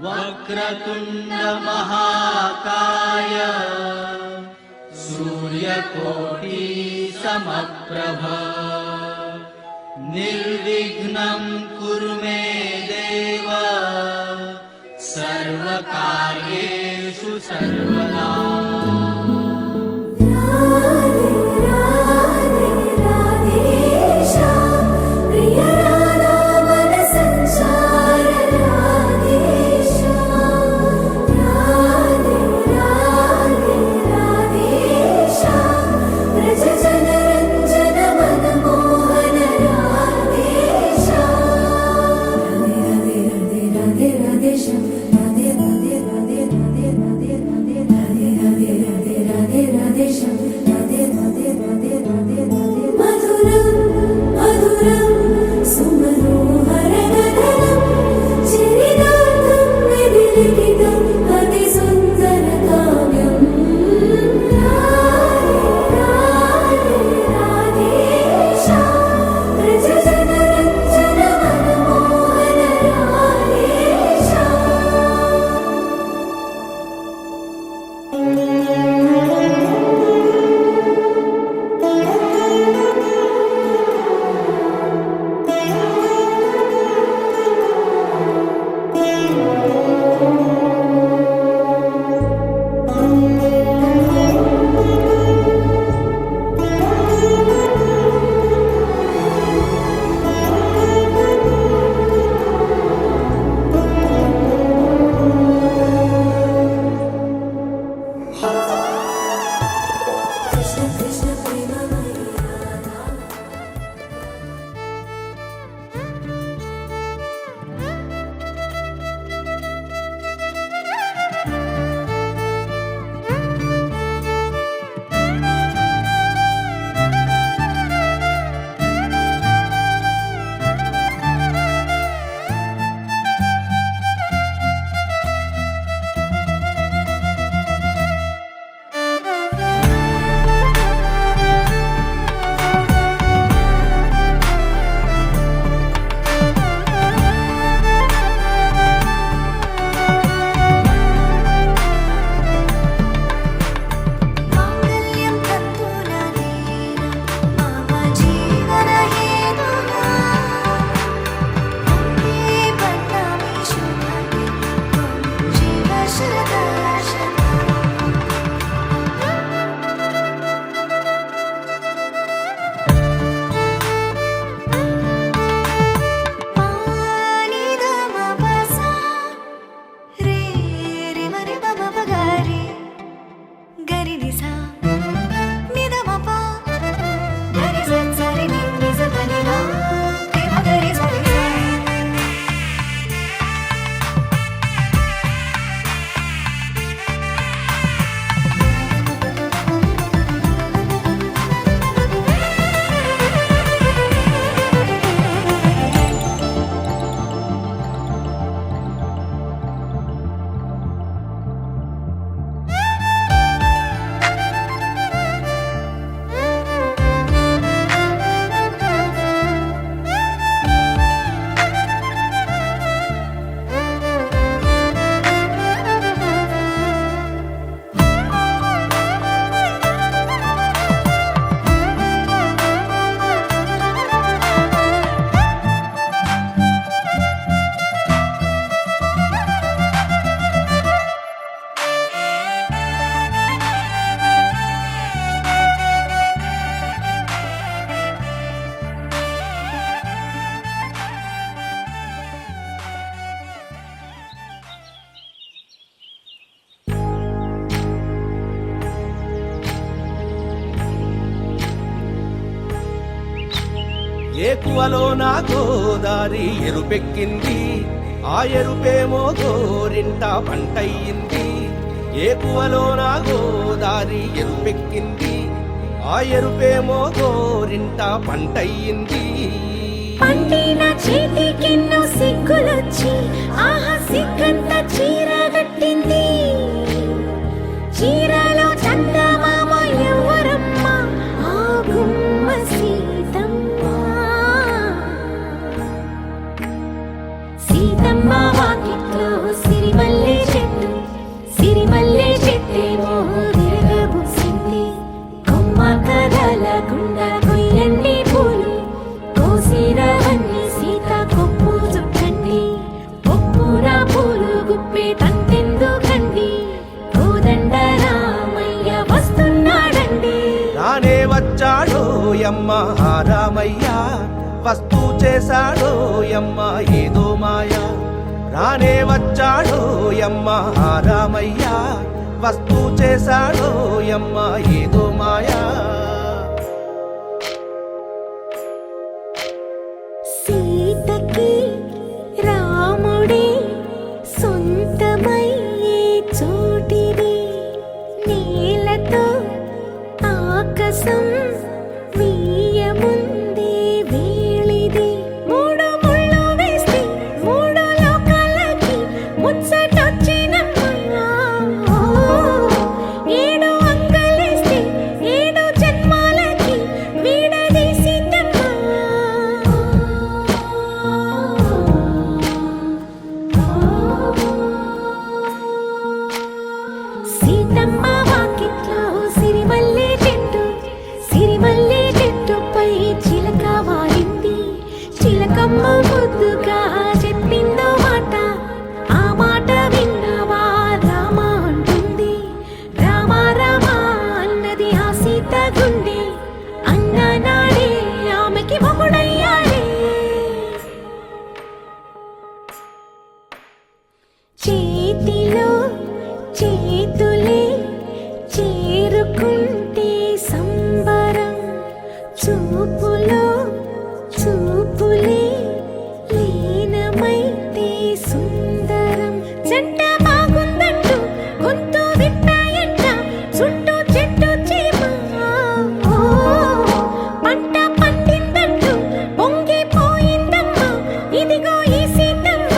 वक्रतुंड महाकाय सूर्यकोटि समप्रभ निर्विघ्नं कुरु मे देव सर्वकार्येषु सर्वदा। ఏకువలో నా గోదారి ఎరుపెక్కింది, ఆ ఎరుపేమో గోరింట పంటయ్యింది. ఏకువలో నా గోదారి ఎరుపెక్కింది, ఆ ఎరుపేమో గోరింట పంటయ్యింది. పండిన చేతికెన్నో సిగ్గులొచ్చి ఆహా సిగ్గంత చీరగట్టింది. చీరలో చందమామ ఎవరమ్మ, ఆ గుమ్మ సీతమ్మ. సీతమ్మ వాకిట్లో సిరి వస్తూ చేశాడో యమ్మ ఏదో మాయ రానే వచ్చాడో యమ్మ ఆ రామయ్య వస్తూ చేశాడో యమ్మ ఏదో మాయా సీతకి రాముడే సొంతమయ్యే చోటిది నేలతో ఆకాశం వీయముందే వేళిది మూడు ముళ్ళు వేస్తే మూడు లోకాలకి ముచ్చటొచ్చినమ్మా ఏడు అంగలేస్తే ఏడు జన్మాలకి వీడదీసిద్దమ్మా సీతమ్మ వాకిట్లో సిరిమల్లె చెట్టుపై చిలక వాలింది చిలకమ్మ ముద్దుగా చెప్పిందో మాట ఆ మాట విన్నవా రామ అంటుంది రామ రామ అన్నది ఆ సీత గుండె అన్న నాడే ఆమెకి మొగుడయ్యాడే చేతిలో చేతులే చేరుకుంటే సంబరం చూపులో చూపులే లీనమైతే సుందరం జంట బాగుందంటూ గొంతు విప్పాయంట చుట్టూ చెట్టు చీమ పంట పండిందంటూ పొంగిపోయిందమ్మా ఇదిగో ఈ సీతమ్మ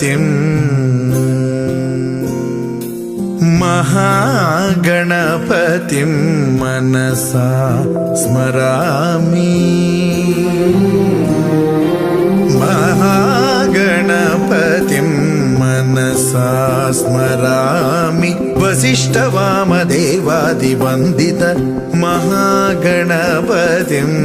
गणपतिम् महागणपतिं मनसा स्मरामि महागणपतिं मनसा स्मरामि वसिष्ठवामदेवादिवन्दित महागणपतिम्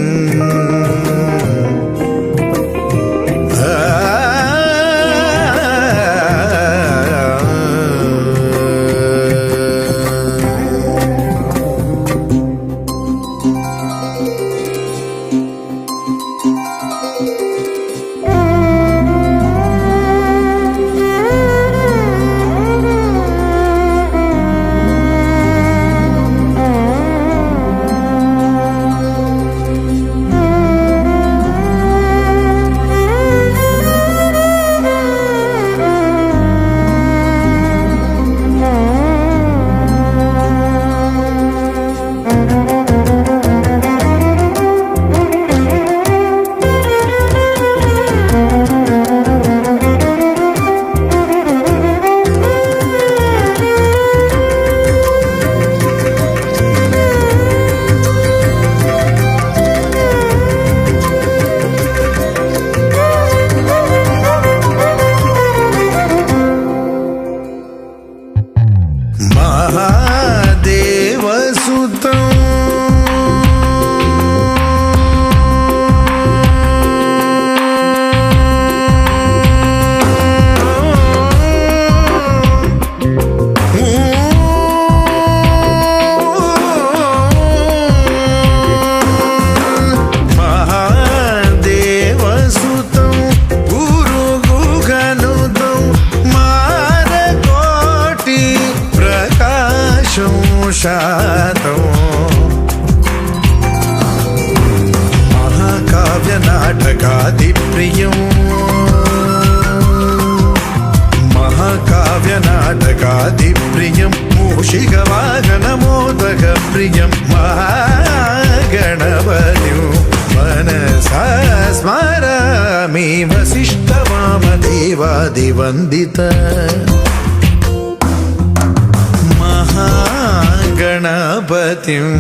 महाकाव्यनाटकादिप्रियं मूषिकवाहनमोदकप्रियं महागणपतिं मनसा स्मरामि वसिष्ठवामदेवादिवन्दित महागणपतिम्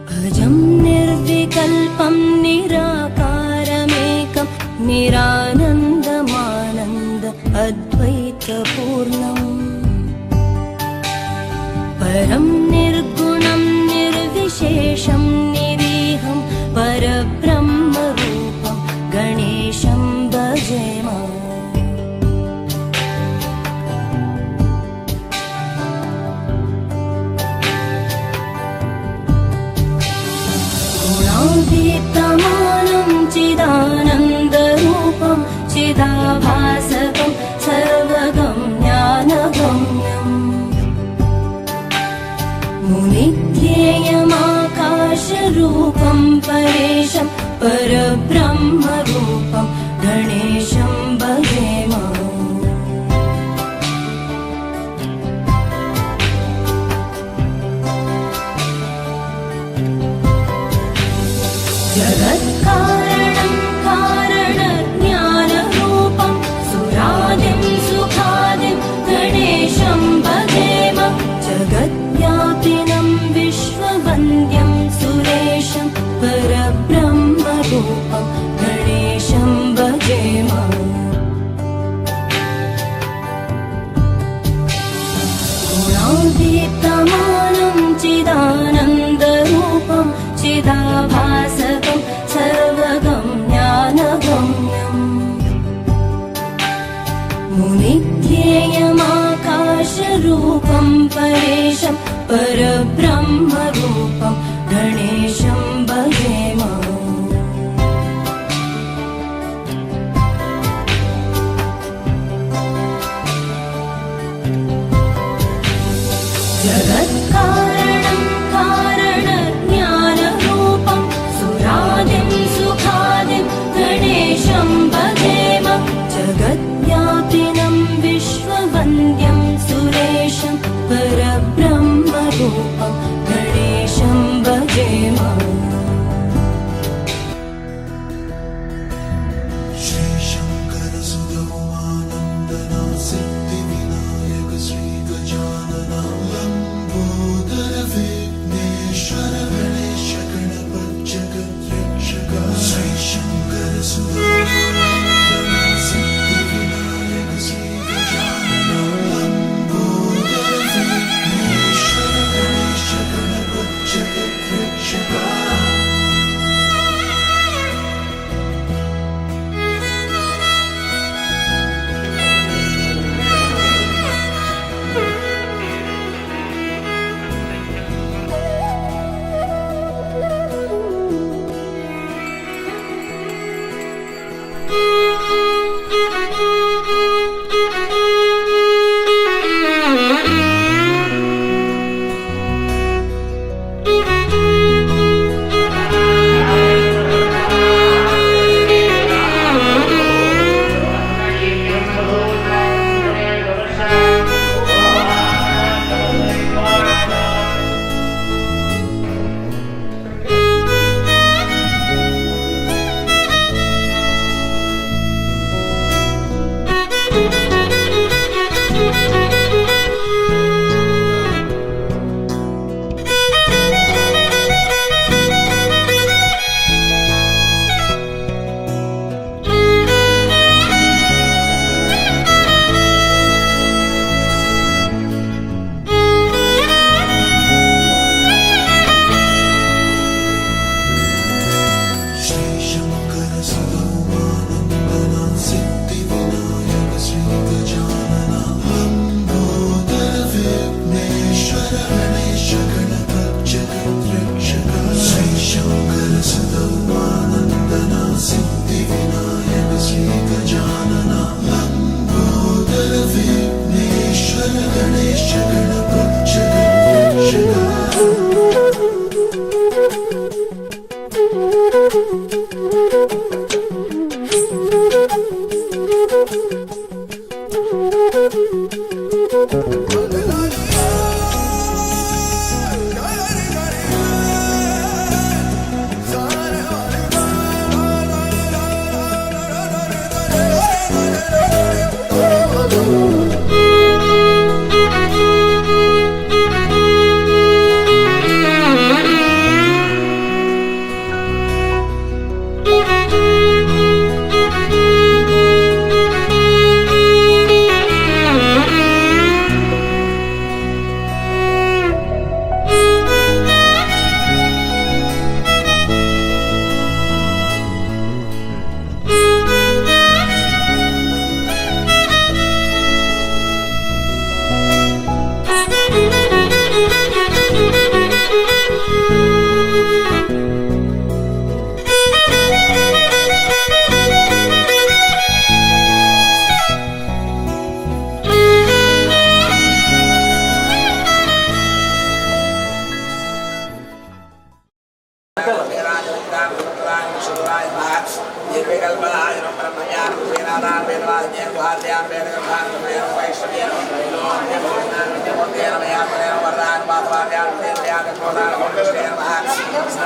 भजं निर्विकल्पं निराकारमेकं निरानन्दमानन्द अद्वैतपूर्णम् परं निर्गुणं निर्विशेषं निरीहं परब्रह्मरूपं गणेशं भजेम दीप्तमानं चिदानन्दरूपं चिदाभासकं सर्वगं ज्ञानगम्यम् मुनिध्येयमाकाशरूपं परेशं परब्रह्मरूपं गणेशं भजेम जगत्कारणं कारणज्ञानरूपं सुरादिं सुखादिं गणेशं भजेम जगद्व्यापिनं विश्ववन्द्यं सुरेशं परब्रह्मरूपं गणेशं भजेम गुणादीप्तमानं चिदानन्दरूपं चिदाभासकं सर्वगं ज्ञानगम्यम् मुनिध्येयमाकाशरूपं परेशं परब्रह्मरूपं गणेशं भजेम महिमा श्री शंकर सुगमानंदना सिद्धि विनायक श्री गजानना लंबोदर विघ्नेश्वर गणेश गणपत जगत रक्षक श्री शंकर सुगमानंदना सिद्धि विनायक श्री गजानना लंबोदर विघ्नेश्वर गणेश गणपत जगत रक्षक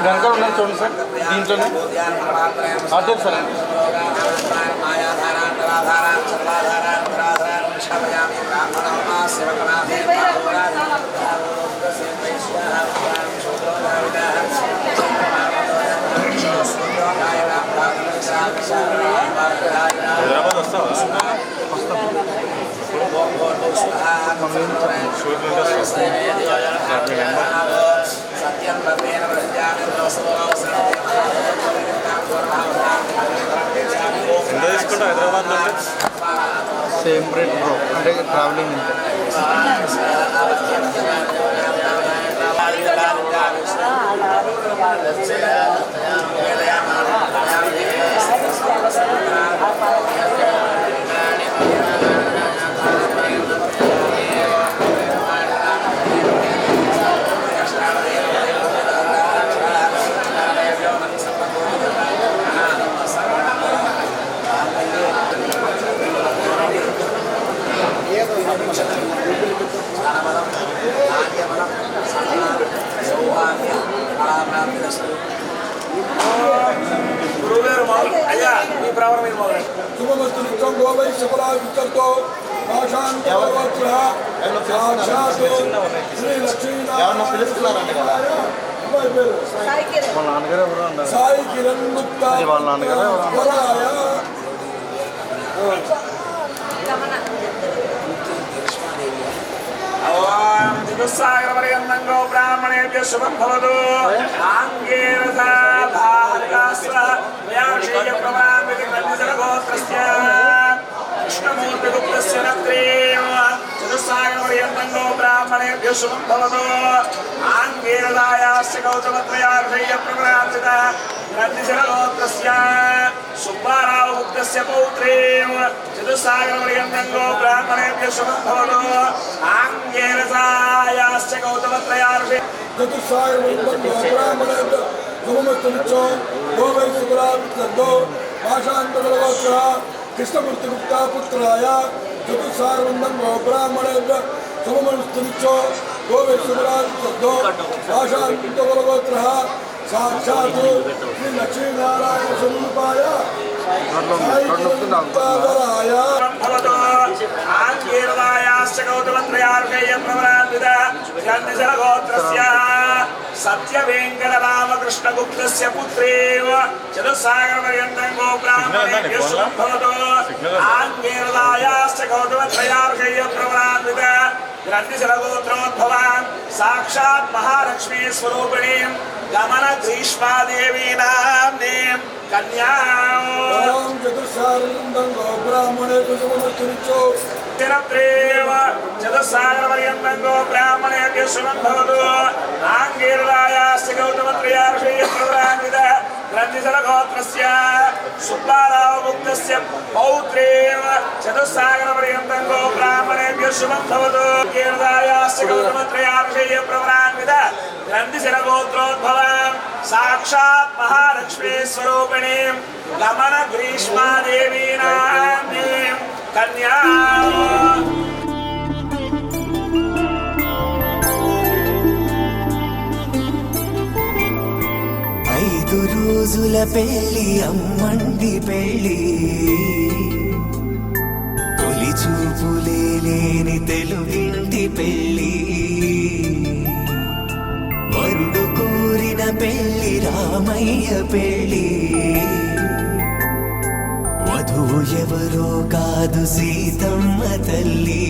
వెనకాల ఉన్నది చూడండి సార్, దీంట్లోనే అదే సార్. హైదరాబాద్ వస్తావా? ఎంత తీసుకుంటా హైదరాబాద్లో? సేమ్ రేట్ బ్రో, అంటే ట్రావెలింగ్ అంటే. గురువుగారు మొదలు అయ్యా మీ ప్రవరం మీద మొదలు శుభమస్తు నిత్యం గోవై శుభలాభితో భాషాంతోత్ర సాక్షాత్ శ్రీ లక్ష్మీనారాయణ వాళ్ళ నాన్నగారు ఎవరు అన్నారు సాయి కిరణ్ గుప్తా వాళ్ళ నాన్నగారు ఎవరు వరాయ చతుస్సాగరపర్యంతంగో బ్రాహ్మణేభ్య శుభం భవతు ఆంగేరసాధారకాశ్వయాక్షేయప్రభాన్వితిగోత్రస్య కృష్ణమూర్తిగుప్తస్య నత్రేవ చతుస్సాగరపర్యంతంగో బ్రాహ్మణేభ్య శుభం భవతు ఆంగేరసాయాస్య గౌతమత్రయాక్షేయప్రభాన్విత గ్రంథిశరగోత్రస్య సుబ్బారావు గుప్తస్య పౌత్రేవ చతుస్సాగరపర్యంతంగో బ్రాహ్మణేభ్య శుభం భవతు ఆంగేరసాయాశ్చ గౌతమత్రయార్షే చతుస్సాగరపర్యంతంగో బ్రాహ్మణేభ్య శుభమస్తు నిత్యం గోవై శుభలాభితో భాషాంతోత్ర కృష్ణమూర్తిగుప్తా పుత్రాయ చతుస్సాగరపర్యంతంగో బ్రాహ్మణేభ్య శుభమస్తు నిత్యం గోవై శుభలాభితో భాషాంతోత్ర సాక్షాత్ శ్రీ లక్ష్మీనారాయణ స్వరూపాయ వరాయ ఆంగేరసాయాశ్చ గౌతమత్రయార్షేయ ప్రవరాన్విత గ్రంథిశరగోత్రస్య సత్యవేంకటరామకృష్ణగుప్తస్య పుత్రేవ చతుస్సాగరపర్యంతంగో బ్రాహ్మణేభ్య శుభం భవతు ఆంగేరసాయాశ్చ గౌతమత్రయార్షేయ ప్రవరాన్విత గ్రంథిశరగోత్రోద్భవాన్ సాక్షాత్ మహాలక్ష్మీ స్వరూపిణీం గమన గ్రీష్మాదేవీ నామ్నీం కన్యాం చతుస్సాగరపర్యంతంగో బ్రాహ్మణేభ్య శుభమస్తు నిత్యం తిరత్రేవ చతుస్సాగరపర్యంతంగో బ్రాహ్మణేభ్య శుభం భవతు ఆంగేరసాయాశ్చ గౌతమత్రయార్షేయ ప్రవరాన్విత గ్రంథిశరగోత్రస్య సుబ్బారావు గుప్తస్య పౌత్రేవ చతుస్సాగరపర్యంతంగో బ్రాహ్మణేభ్య శుభం భవతు ఆంగేరసాయాశ్చ గౌతమత్రయార్షేయ ప్రవరాన్విత గ్రంథిశరగోత్రోద్భవాన్ సాక్షాత్ మహాలక్ష్మీ స్వరూపిణీం గమన గ్రీష్మాదేవీ నామ్నీం కన్యాం ఐదు రోజుల పెళ్లి అమ్మండి పెళ్లి తొలి చూపులే లేని తెలుగింటి పెళ్లి వరుడు కోరిన పెళ్లి రామయ్య పెళ్లి వధువు ఎవరో కాదు సీతమ్మ తల్లి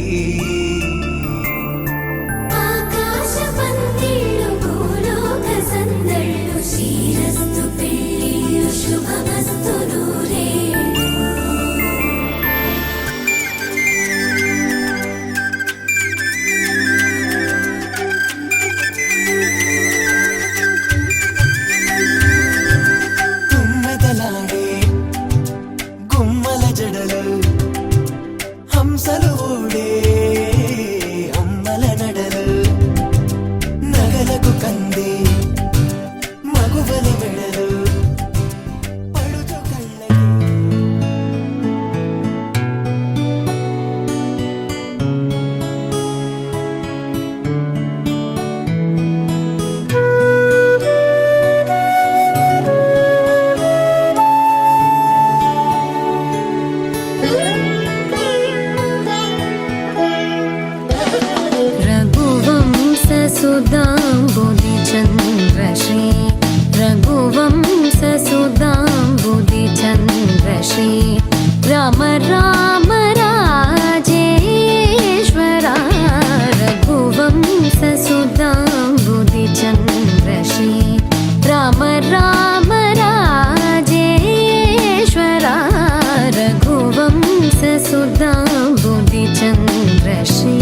ఆకాశ పందిళ్ళు భూలోక సందళ్ళు శ్రీరస్తు పెళ్ళిళ్ళు శుభమస్తు నూరేళ్ళు గుమ్మెదలాడే గుమ్మల జడలు హంసలు ఊడే అమ్మల నడలు నగలకు కంది మగువలి మెడలు పడుచు కళ్ళకి रघुवंशसुधाम्बुधिचन्द्रश्री रघुवंशसुधाम्बुधिचन्द्रश्री राम राम राजेश्वरा रघुवंशसुधाम्बुधिचन्द्रश्री राम राम राजेश्वरा रघुवंशसुधाम्बुधिचन्द्रश्री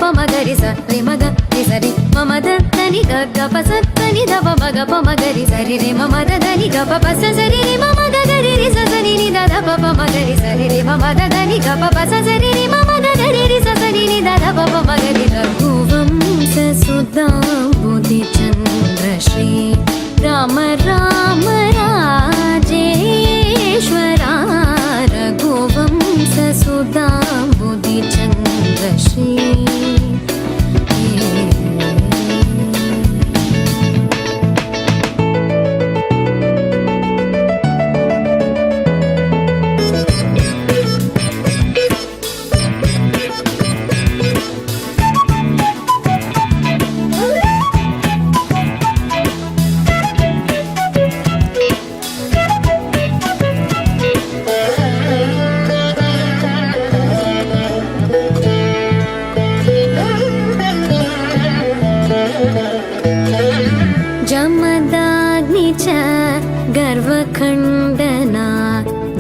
ప మగరి స రి మగ రి సరి మమ దని గ గ ప స దని ద ప మగ ప మగరి సరి రి మమ దని గ ప ప స సరి రి మమ గ గరి రి స సని ని ద ద ప ప మగరి సరి రి మమ దని గ ప ప స సరి రి మమ గ గరి రి స సని ని ద ద ప ప మగరి రఘువంశ సుధాంబుధి చంద్ర శ్రీ రామ రామ రాజేశ్వరా రఘువంశ సుధాంబుధి చంద్ర శ్రీ जमदाग्नि च गर्वखण्डना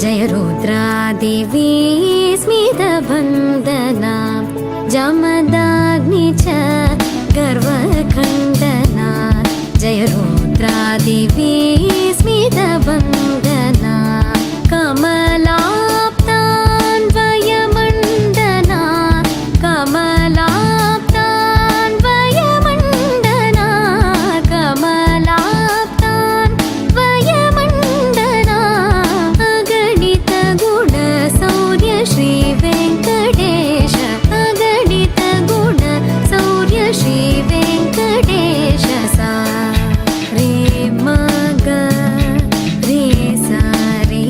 जय रुद्रादेवी स्मितवन्दना जमदाग्नि च गर्वखण्डना जय रुद्रादेवी स्मितवन्दना कमलाप्तान्वयमण्डना कमलाप्तान्वयमण्डना कमलाप्तान्वयमण्डना अगणित गुण सौर्य श्री वेङ्कटेश अगणित गुण सौर्य श्री वेङ्कटेश सा रे मग रे सा रे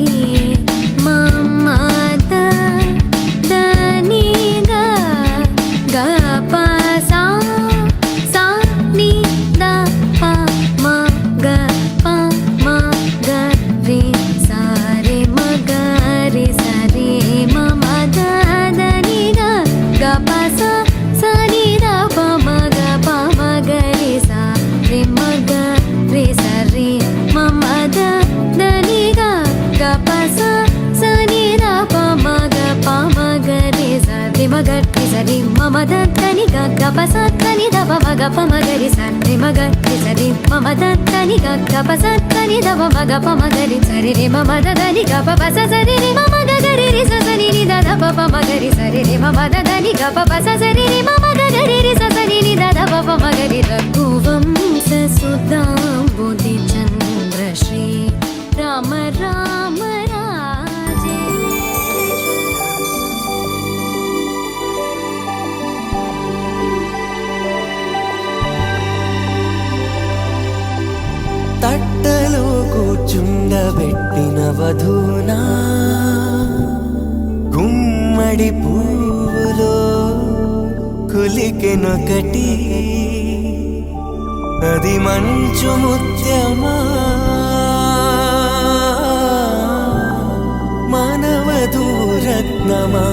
मम द नी ग ग प सा सा नि द प म ग प म ग रे सा रे म ग रे सा रे म म द नि ग ग प सा सा नि द प म ग प म ग रे सा रे म ग रे सा रे म म द नि ग ग प सा सा नि द प म ग प म ग रे सा रे म ग रे सा रे म म द नि ग ग प सा नि द प म ग प म ग रे सा रे म ग रे सा रे म म द नि ग ग प सा नि द प म ग प म ग रे सा रे रे म म द नि ग प प सा सा रे रे म म ग ग रे रे सा सा नि नि द द प प म ग रे सा रे रे म म द नि ग प प सा सा रे रे म म ग ग रे रे सा सा नि नि द द प प म ग रे रघुवंश सुधांबुधि चंद्र श्री राम राम తట్టలో కూర్చుండబెట్టిన వధూనా గుమ్మడి పువ్వులో కులికెనొకటి అది మంచు ముత్యమా మానవధూ రత్నమా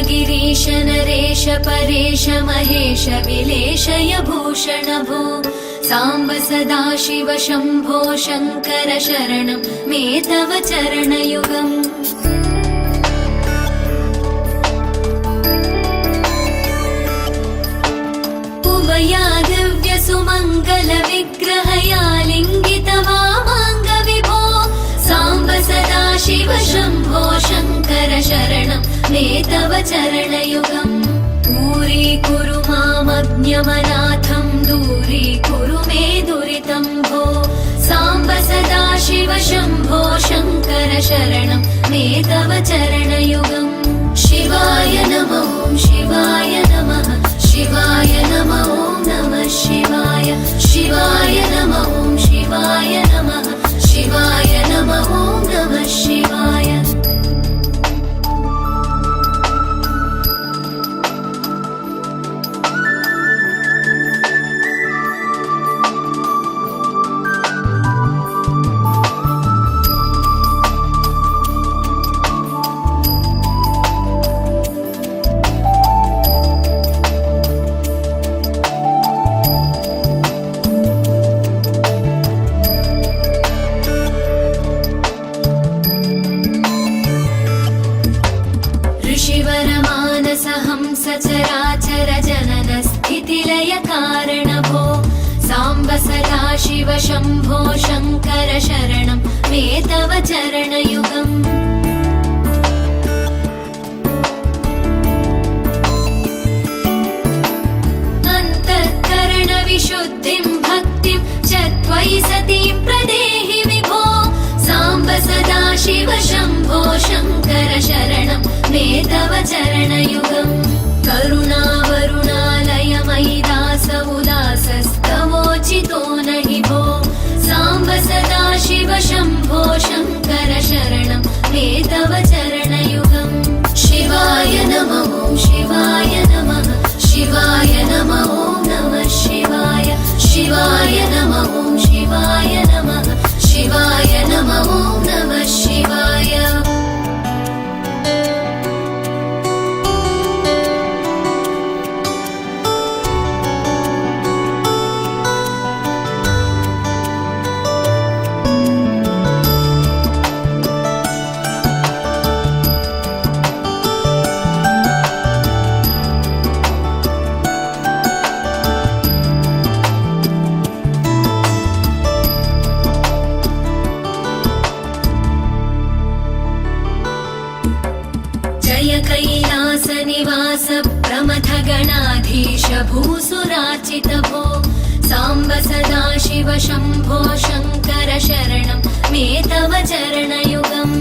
गिरीश नरेश परेश महेश विलेशय भूषण भो साम्ब सदा शिव शम्भो शङ्कर शरणं मे तव चरणयुगम् उमया दिव्यसुमङ्गलविग्रहया लिङ्गितवामाङ्गविभो साम्ब सदा शिव शम्भो शङ्कर शरणं मे तव चरणयुगम् दूरीकुरु मामज्ञमनाथं दूरीकुरु मे दुरितं भो साम्ब सदा शिव शम्भो शङ्कर शरणं मे तव चरणयुगम् शिवाय नमः शिवाय नमः शिवाय नमः नमः शिवाय शिवाय नमः शिवाय नमः शिवाय नमः नमः शिवाय सचराचर जनन स्थितिलय कारण भो साम्ब सदा शिव शम्भो शङ्कर शरणं मे तव चरणयुगम् अन्तःकरण विशुद्धिं भक्तिं च त्वयि सतीं प्रदेहि विभो साम्ब सदा शिव शम्भो शङ्कर शरणं मे तव चरणयुगम् करुणावरुणालय मयि दास उदासस्तवोचितो नहि भो साम्ब सदा शिव शम्भो शङ्कर शरणं मे तव चरणयुगम् शिवाय नमः शिवाय नमः शिवाय नमः नमः शिवाय शिवाय नमः शिवाय नमः शिवाय नमः नमः शिवाय कैलासनिवास प्रमथ गणाधीश भूसुरार्चित भो साम्ब सदा शिव शम्भो शङ्कर शरणं मे तव चरणयुगम्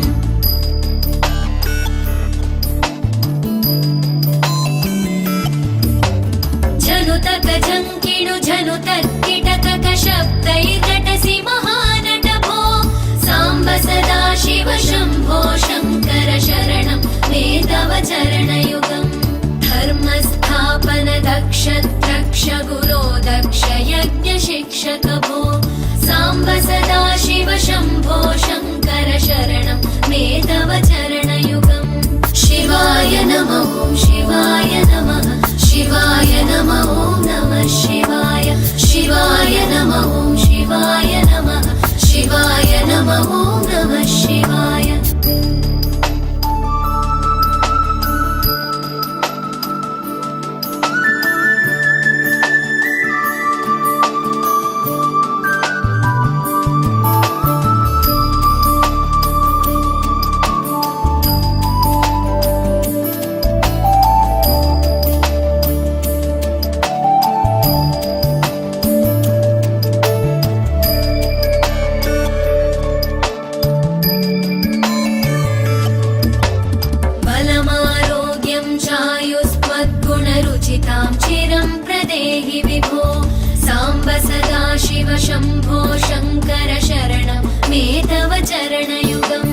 झनुतक झङ्किणु झनुतक्किटकक शब्दैर्नटसि महानट भो साम्ब सदा शिव शम्भो शङ्कर शरणं मे तव चरणयुगम् धर्मस्थापन दक्ष द्रक्ष गुरो दक्ष यज्ञ शिक्षक भो साम्ब सदा शिव शम्भो शङ्कर शरणं मे तव चरणयुगम् शिवाय नमः शिवाय नमः शिवाय नमः नमः शिवाय शिवाय नमः शिवाय नमः शिवाय नमः नमः शिवाय चिरं प्रदेहि विभो साम्ब सदा शिव शम्भो शङ्कर शरणं मे तव चरणयुगम्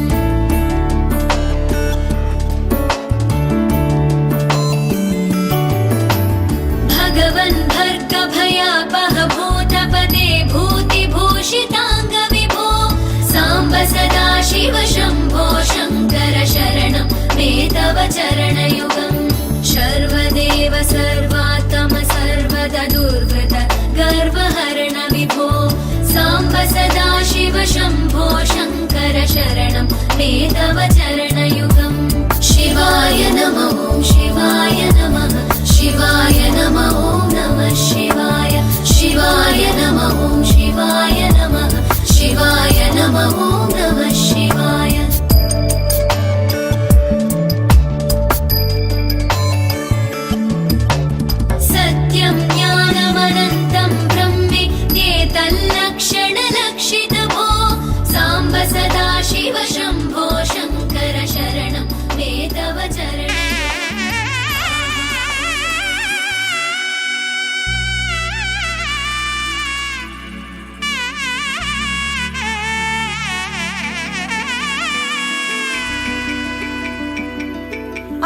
भगवन् भर्गभयापह भूतपदे भूतिभूषिताङ्ग विभो साम्ब सदा शिव शम्भो शङ्कर शरणं मे तव चरणयुगम् सर्वदेव सर्वात्म सर्वदा दुर्वृत गर्वहरण विभो शरणं मे तव चरणयुगम् शिवाय नमः शिवाय नमः शिवाय नमः नमः शिवाय शिवाय नमः शिवाय नमः शिवाय नमः नमः शिवाय सत्यं ज्ञानमनन्तं ब्रह्मेत्येतल्लक्षणलक्षितभो साम्ब सदा शिव शम्भो शङ्कर शरणं मे तव चरणम्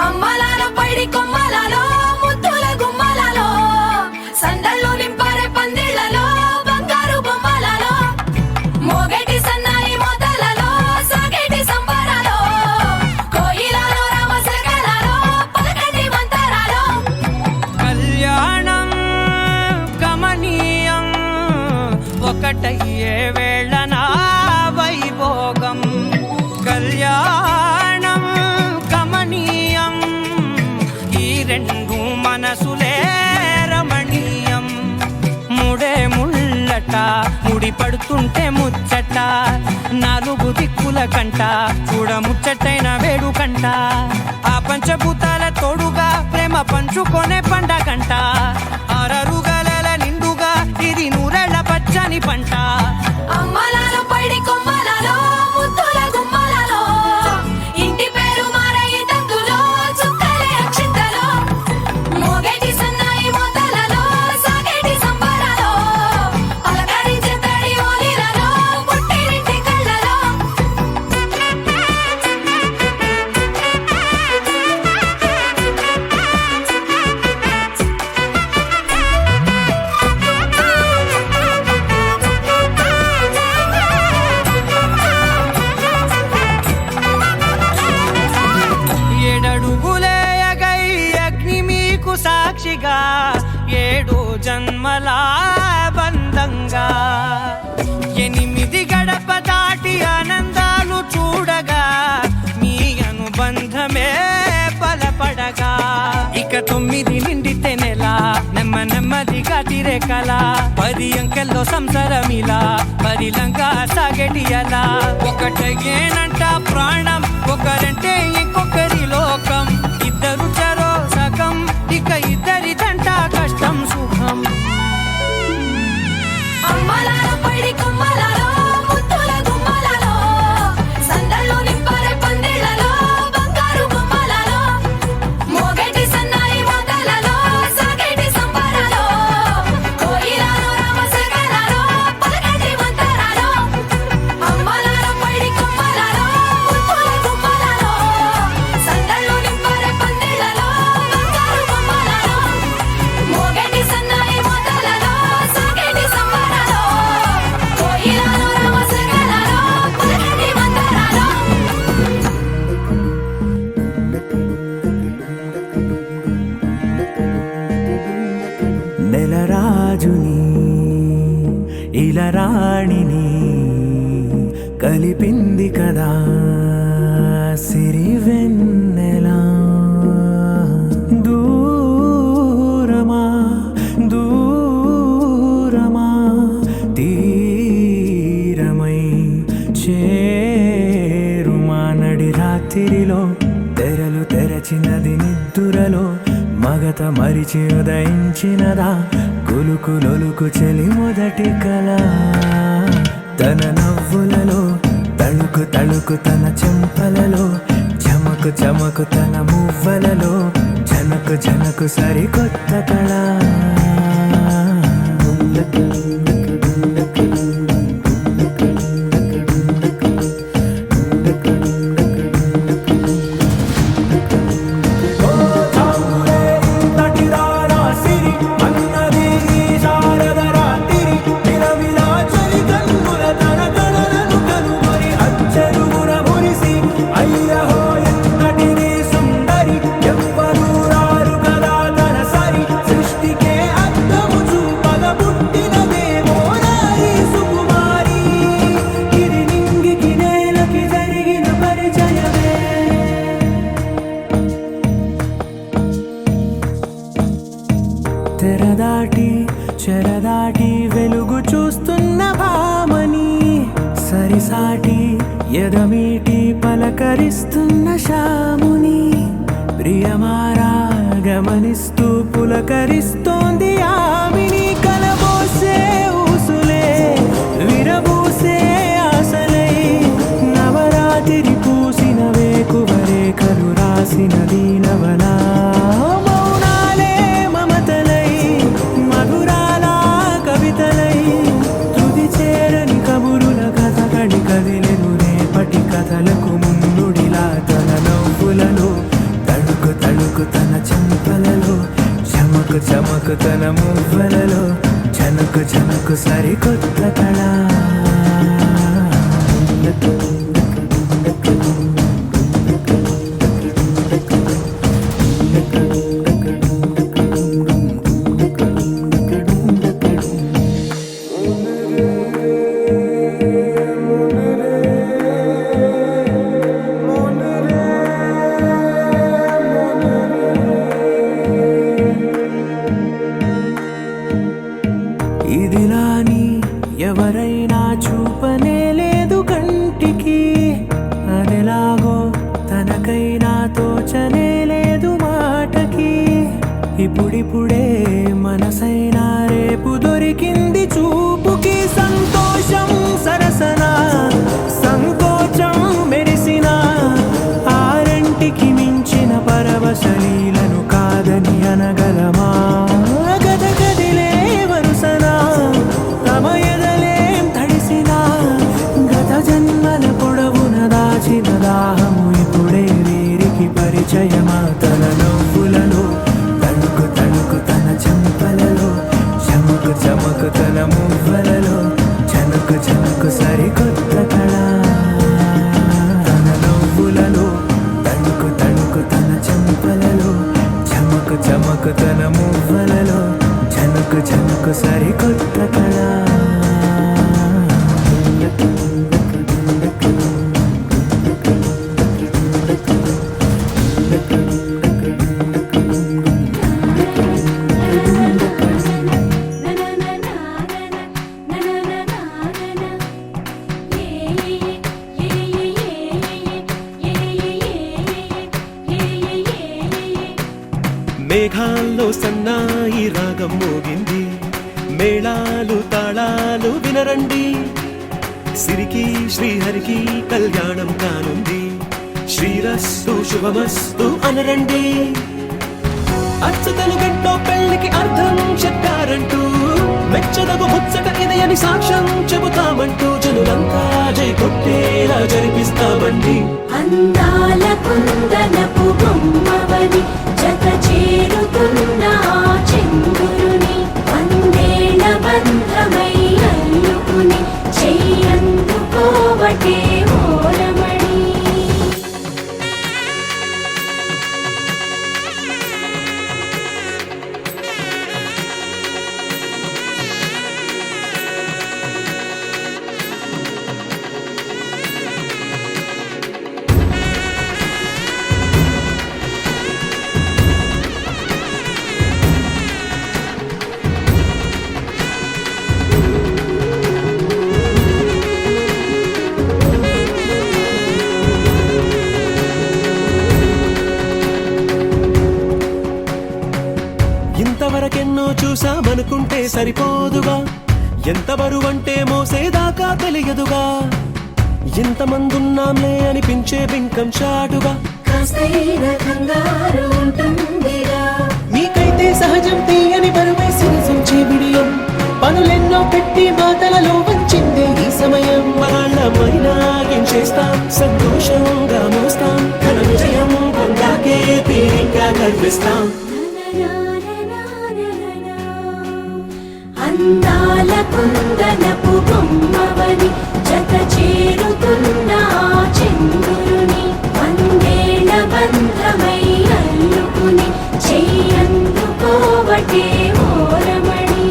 అమ్మలాలో పైడి కొమ్మలలో ముద్దుల గుమ్మలలో సందళ్ళు నింపారే పందిళ్లలో బంగారు బొమ్మలలో మోగేటి సన్నాయి మోతలలో సాగేటి సంబరాలో కోయిలలో రామసగలలో పలకటి మంతరాలో కళ్యాణం గమనీయం ఒకటయ్యే వేళనా వైభోగం కళ్యాణం గమనీయం ఈ రెండు మనసులే రమణీయం ముడే ముళ్ళట ముడి పడుతుంటే ముచ్చట నాలుగు దిక్కుల కంట చూడ ముచ్చటైన వేడుకంట ఆ పంచభూతాల తోడుగా ప్రేమ పంచుకొనే పండగంట ఆరరుగల నిండుగా ఇది నూరెళ్ళ పచ్చని పంట అమ్మలాలో పైడి కొమ్మలలో ముద్దుల గుమ్మలలో ఇంటి పేరు మారయి తందులో చుక్కలే అక్షింతలో మోగేటి సన్నాయి మోతలలో సాగేటి సంబరాలో అలకరించే తడి ఓలిలలో పుట్టినింటి కళ్ళలో ఏడడుగులే ఎగై అగ్ని మీకు సాక్షిగా ఏడు జన్మల బంధంగా ఎనిమిది గడప దాటి ఆనందాలు చూడగా మీ అనుబంధమే బలపడగా ఇక 9 నిండితే నెల నెమ్మదిగా తిరే కల 10 అంకెల్లో సంసారమిలా పరిలంగా సాగేటి అలా ఒకటేనంట ప్రాణం ఒకరంటే ఇంకొకరి లోకం ఇద్దరు చరో సగం ఇక ఇద్దరిదంట కష్టం సుఖం అమ్మలాలో పైడి కొమ్మలలో ముద్దుల గుమ్మలలో సందళ్ళు నింపారే పందిళ్లలో బంగారు బొమ్మలలో మోగేటి సన్నాయి మోతలలో సాగేటి సంబరాలో కోయిలలో రామసగలలో పలకటి మంతరాలో అమ్మలాలో పైడి కొమ్మలలో ముద్దుల గుమ్మలలో సందళ్ళు నింపారే పందిళ్లలో బంగారు బొమ్మలలో మోగేటి సన్నాయి మోతలలో సాగేటి సంబరాలో కోయిలలో రామసగలలో పలకటి మంతరాలో నెలరాజుని ఇలరాణిని కలిపింది కదా సిరివెన్నెలా దూరమా దూరమా తీరమై చేరుమా నడి రాత్రిలో తెరలు తెరచినది నిద్దురలో మగత మరిచి ఉదయించినదా కులుకులొలుకు చెలి మొదటి కళ తన నవ్వులలో తళుకు తళుకు తన చెంపలలో చమకు చమకు తన మువ్వలలో జనకు జనకు సరికొత్త కళ సుందరి ఎవ్వరూ రారు కదా తన సరి సృష్టికే తెరదాటి చెరదాటి వెలుగు చూస్తున్న భామని సరిసాటి ఎదమీటి పలకరిస్తున్న శాముని ప్రియమారా గమనిస్తూ పులకరిస్తోంది ఆమిని కలబోసే ఊసులే విరబూసే ఆశలై నవరాత్రి పూసిన వేకువరేఖలు రాసిన దీనవనా మౌనాలే మమతలై మధురాల కవితలై తుది చేరని కబురుల కథ కడి కదిలెను రేపటి కథలకు ముందుడిలా తన నవ్వులలో తడుకు తడుకు తన చెంపలలో చమకు చమకు తన మువ్వలలో చనుకు చనుకు సరికొత్త కళ ఇదిలాని ఎవరైనా చూపనే లేదు కంటికి అదెలాగో తనకైనా తోచనే లేదు మాటకి ఇప్పుడిప్పుడే మనసైనా రేపు దొరికింది చూపుకి సంతోషం సరసన సంకోచం మెరిసిన ఆరంటికి మించిన పరవశలీలను కాదని అనగలమా గద గదిలే వరుసనా తమ ఎదలేం తడిసినా గత జన్మల పొడవున దాచిన దాహము ఇప్పుడే వీరికి పరిచయమా తన నవ్వులలో తణుకు తణుకు తన చెంపలలో చమకు చమకు తన మువ్వలలో చనుకు చనుకు సరికొత్త కళ తన నవ్వులలో తణుకు తణుకు తన చెంపలలో చమకు చమకు తన మువ్వలలో చనుకు చనుకు సరికొత్త కళ మేఘాల్లో సన్నాయి రాగం మోగింది మేళాలు తాళాలు వినరండి సిరికి శ్రీహరికి కళ్యాణం కానుంది శ్రీరస్తు శుభమస్తు అనరండి అచ్చతలు గంటో పెళ్లికి అర్థం చెప్పారంటూ మెచ్చదగు ముచ్చట ఇది అని సాక్ష్యం చెబుతామంటూ జనులంతా జై కొట్టేలా జరిపిస్తామండి అందాల కుందనపు బొమ్మవని జత చేరుతున్న ఆ చెంగురుని వందేళ్ల బంధమై అల్లుకుని చెయ్యందుకోవటే ఓరమణి ఇంతవరకెన్నో చూసామనుకుంటే సరిపోదుగా ఎంత బరువంటే మోసేదాకా తెలియదుగా ఇంతమందున్నాంలే అనిపించే బింకం చాటుగా కాస్తైన కంగారు ఉంటుందిరా మీకైతే సహజం తీయని బరువేసిన సంచే బిడియం పనులెన్నో పెట్టి మాటలలో వంచిందే ఈ సమయం వాళ్ళమైనా ఏం చేస్తాం సంతోషంగా మోస్తాం ఘన విజయం పొందాకే తీరిగ్గా కనిపిస్తాం అందాల కుందనపు బొమ్మవని జత చేరుతున్న ఆ చెంగురుని వందేళ్ల బంధమై అల్లుకుని చెయ్యందుకోవటే ఓరమణి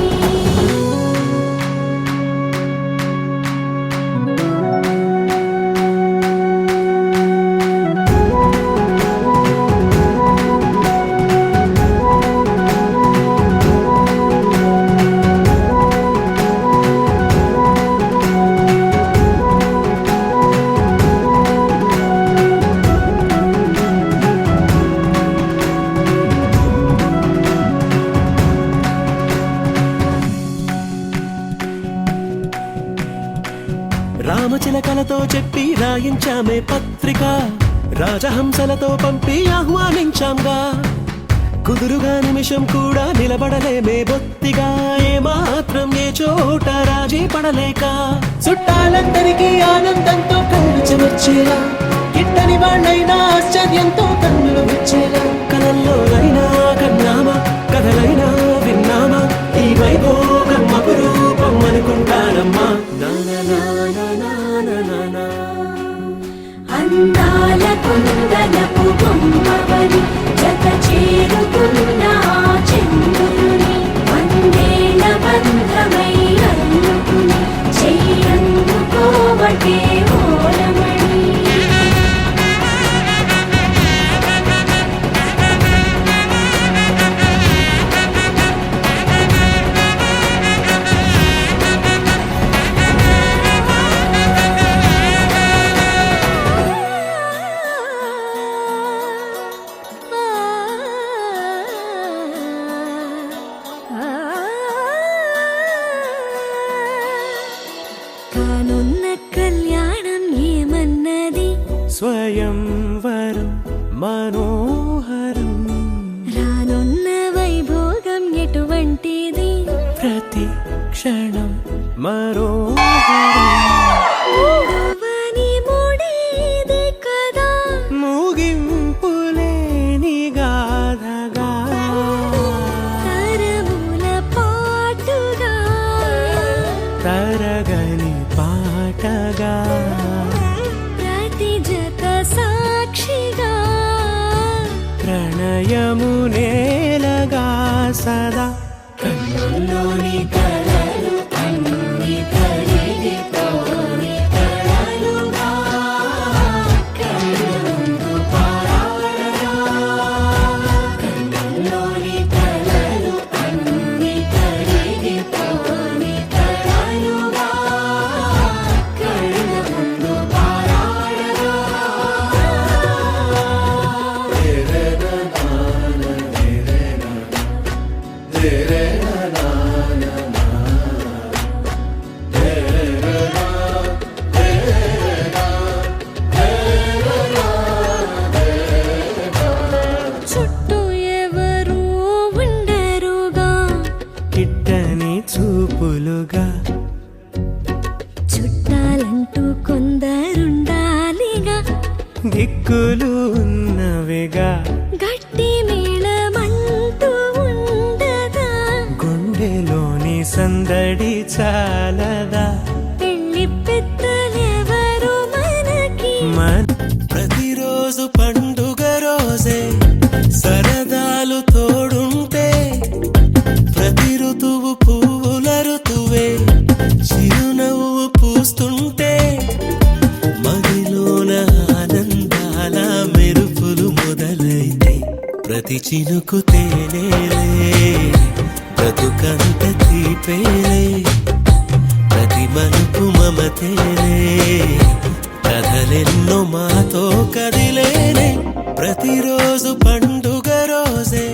రాతలతో చెప్పి రాయించామే పత్రిక, రాజహంసలతో పంపి ఆహ్వానించాంగా. కుదురుగా నిమిషం కూడా నిలబడలేమే బొత్తిగా, ఏమాత్రం ఏ చోట రాజీ పడలేక. చుట్టాలందరికీ ఆనందంతో కళ్ళు చెమర్చేలా, గిట్టని వాళ్ళైనా ఆశ్చర్యంతో కన్నులు విచ్చేలా. కలల్లోనైనా కన్నామా, కథలైనా విన్నామా, ఈ వైభోగం అపురూపం అనుకుంటానమ్మా. అందాల కుందనపు బొమ్మవని జత చేరుకున్న చంద్రుని, వందేల బంధమై అల్లుకుని చెయ్యందుకోవటే ఓలమణి. కానున్న కళ్యాణం ఏమన్నది, స్వయంవరం మనోహరం, రానున్న వైభోగం ఎటువంటిది, ప్రతి క్షణం మనోహరం. మూడవని మూడేది కదా, ముగింపులేని గాథగా, తరముల పాటుగా, తరగని పాటగా, ప్రతి జత సాక్షిగా, ప్రణయము నేలగా సదా. కన్నుల్లోని కలలు అన్ని కరిగిపోని కలలుగా, కళ్ళముందు పారాడగా. కన్నుల్లోని కలలు అన్ని కరిగిపోని కలలుగా, కళ్ళముందు పారాడగా. చుట్టూ ఎవరు ఉండరుగా, కిట్టని చూపులుగా, చుట్టాలంటూ కొందరుండాలిగా, దిక్కులు ఉన్నవిగా, గట్టి మేళమంటూ ఉండగా, గుండెలోని సందడి చాలదా. పెళ్లి పెద్దలెవరు మనకి, ప్రతిరోజు పండుగ రోజే సరదాలు తోడుంటే, ప్రతి ఋతువు పువ్వుల ఋతువే చిరునవ్వు పూస్తుంటే, మదిలోన ఆనందాల మెరుపులు మొదలైతే, ప్రతి చినుకు తేనేలే బ్రతుకంత తీపేలే, ప్రతి మలుపు మమతేలే, కథలెన్నో మాతో కదిలేనే. ప్రతిరోజు పండుగ రోజే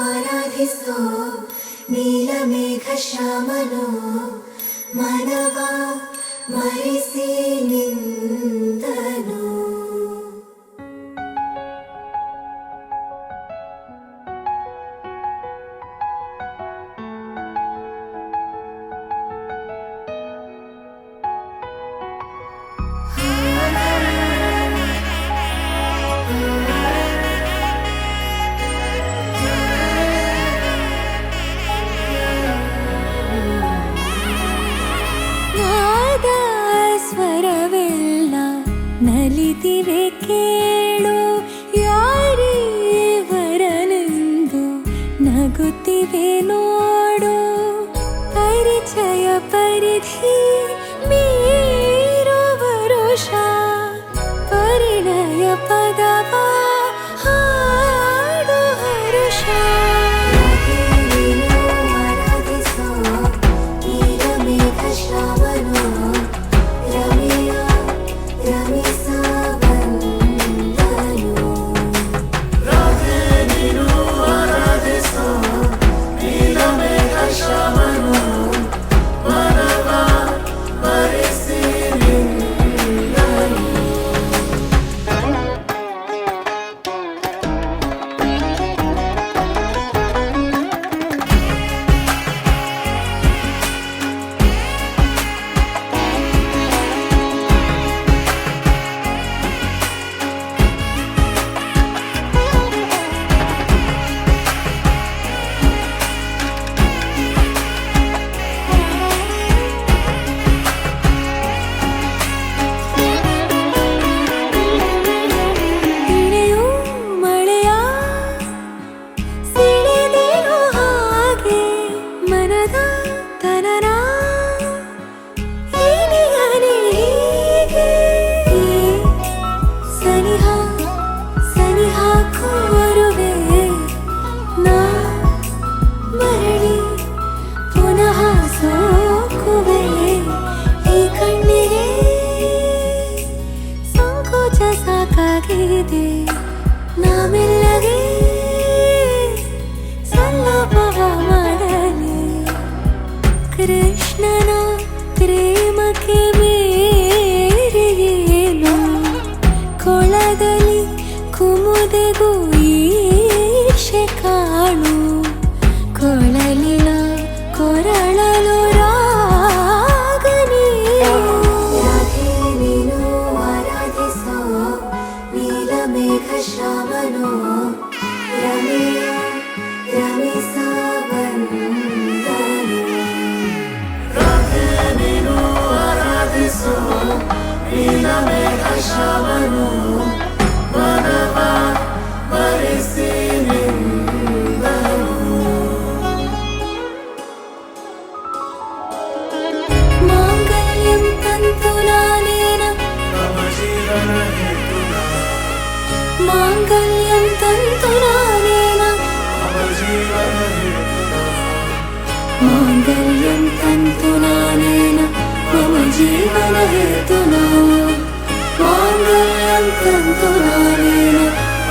ఆరాధిస్తూ నీలమేఘ శ్యామను మనవా మరిసి నిందను. ಸ್ವರವೆಲ್ಲ ಕೃಷ್ಣನ ಪ್ರೇಮಕ್ಕೆ ಬೇರೆ ಏನು ಕೊಳದಲ್ಲಿ ಕುಮುದೆಗೂ ಈರ್ಷೆ ಕಾಣು ಕೊಳಲಿನ ಕೊರಳಲು ರಾಗ ನೀನು ಆರಾಧಿಸೋ ನೀಲಮೇಘ ಶ್ರಾವಣೋ ರಮೆಯ ರಮಿಸ ನೀನು ಆರಾಧಿಸೋ ನೀಲಮೇಘ ಶ್ರಾವಣೋ ವನವ ವರಿಸಿ ಮಾಂಗಲ್ಯಂ ತಂತುನಾನೇನ ಮಾಂಗಲ್ಯಂ ತಂತುನಾನೇನ ಮಾಂಗಲ್ಯಂ ತಂತುನಾನೇನ ಮಮ ಜೀವನ ಹೇತುನಾ ಮಾಂಗಲ್ಯಂ ತಂತುನಾನೇನ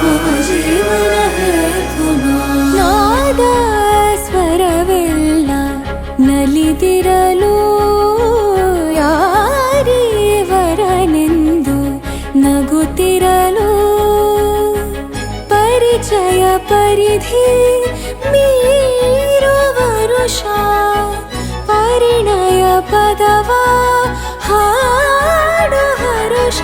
ಮಮ ಜೀವನ ಹೇತುನಾ ನಾದ ಸ್ವರವೆಲ್ಲ ನಲಿದಿರಲು ಯಾರೀವರನೆಂದು ನಗುತ್ತಿರಲು ಪರಿಚಯ ಪರಿಧಿ ಮೀರುವ ವರುಷ ಪರಿಣಯ ಪದವ ಹಾಡು ಹರುಷ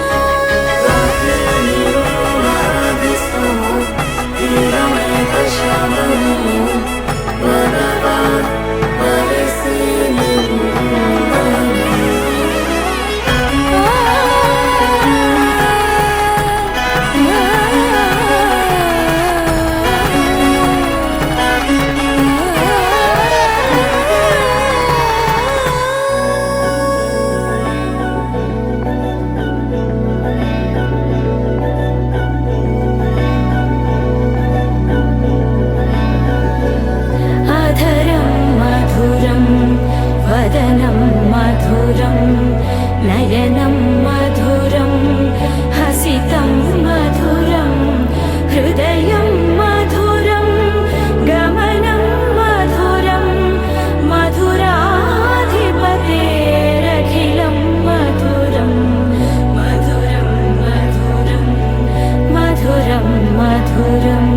వదనం మధురం నయనం మధురం హసితం మధురం హృదయం మధురం గమనం మధురం మధురాధిపతేరఖిలం మధురం మధురం మధురం మధురం మధురం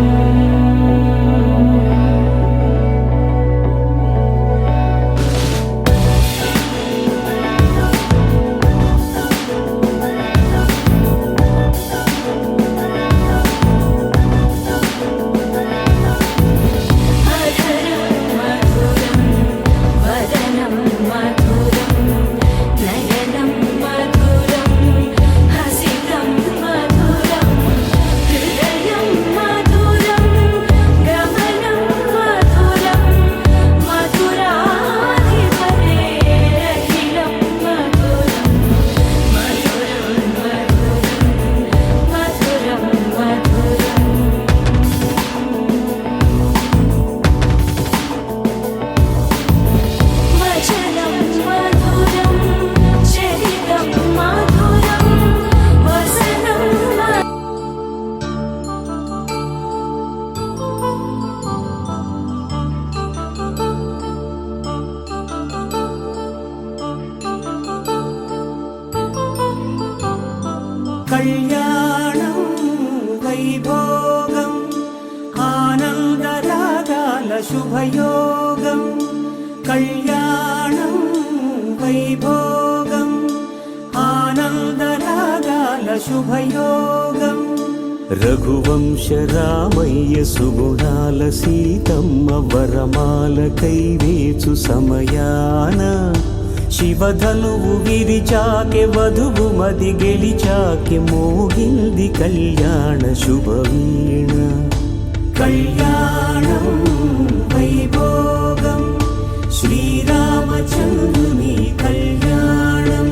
కళ్యాణం వైభోగం ఆనందరాగాల శుభయోగం కళ్యాణం వైభోగం ఆనందరాగాల శుభయోగం రఘువంశ రామయ్య సుగుణాల సీతమ్మ వరమాల కైవేచు సమయాన శివధనువు విరిచాకె వధువు మది గెలిచాకె మోగింది కళ్యాణ శుభవీణ కళ్యాణం వైభోగం శ్రీరామచంద్రుని కళ్యాణం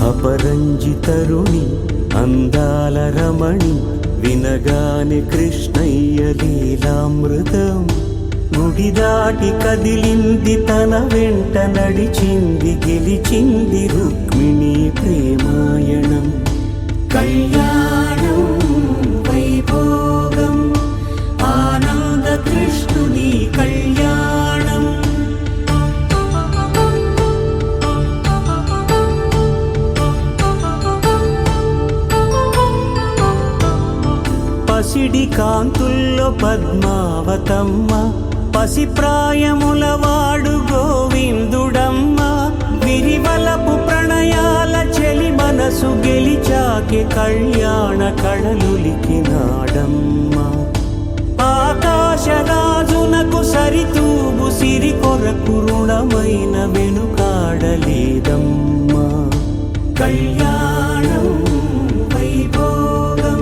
అపరంజి తరుణి అందాల రమణి వినగానే కృష్ణయ్య లీలామృతం గుడి దాటి కదిలింది తన వెంట నడిచింది గెలిచింది రుక్మిణి ప్రేమాయణం కళ్యాణం పసిడి కాంతుల్లో పద్మావతమ్మ పసిప్రాయముల వాడు గోవిందుడమ్మ విరివలపు ప్రణయాల చెలి మనసు గెలిచాకే కళ్యాణ కళలులికినాడమ్మ ఆకాశరాజునకు సరితూగు సిరి కొరకు రుణమైన వెనుకాడలేదమ్మా కళ్యాణం వైభోగం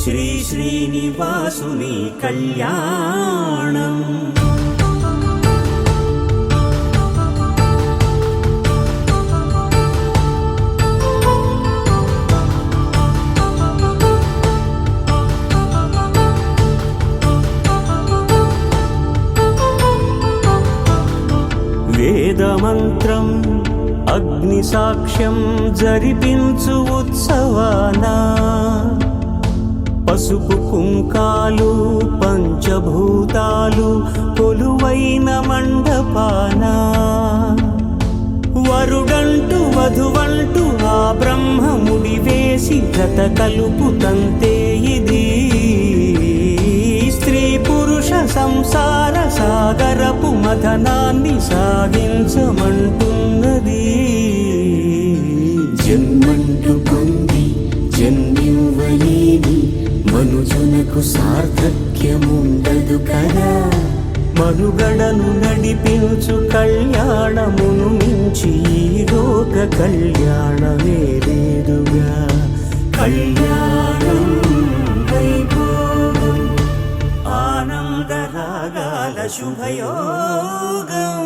శ్రీ శ్రీనివాసుని కళ్యాణం వేదమంత్రం అగ్ని సాక్ష్యం జరిపించు ఉత్సవానా పసుపు కుంకాలు పంచభూతాలు కొలువైన మండపానా వరుడంటూ వధువంటూ ఆ బ్రహ్మముడి వేసి జత కలుపు తంతే ఇది స్త్రీ పురుష సంసార సాగరపు మథనాన్ని సాగించమంటున్నది జన్మంటూ పొంది జన్మివ్వలేని మనుజునకు సార్థక్యముండదు కదా మనుగడను నడిపించు కళ్యాణమును మించి ఈ లోక కళ్యాణమే లేదుగా కళ్యాణం వైభోగం ఆనందరాగాల శుభయోగం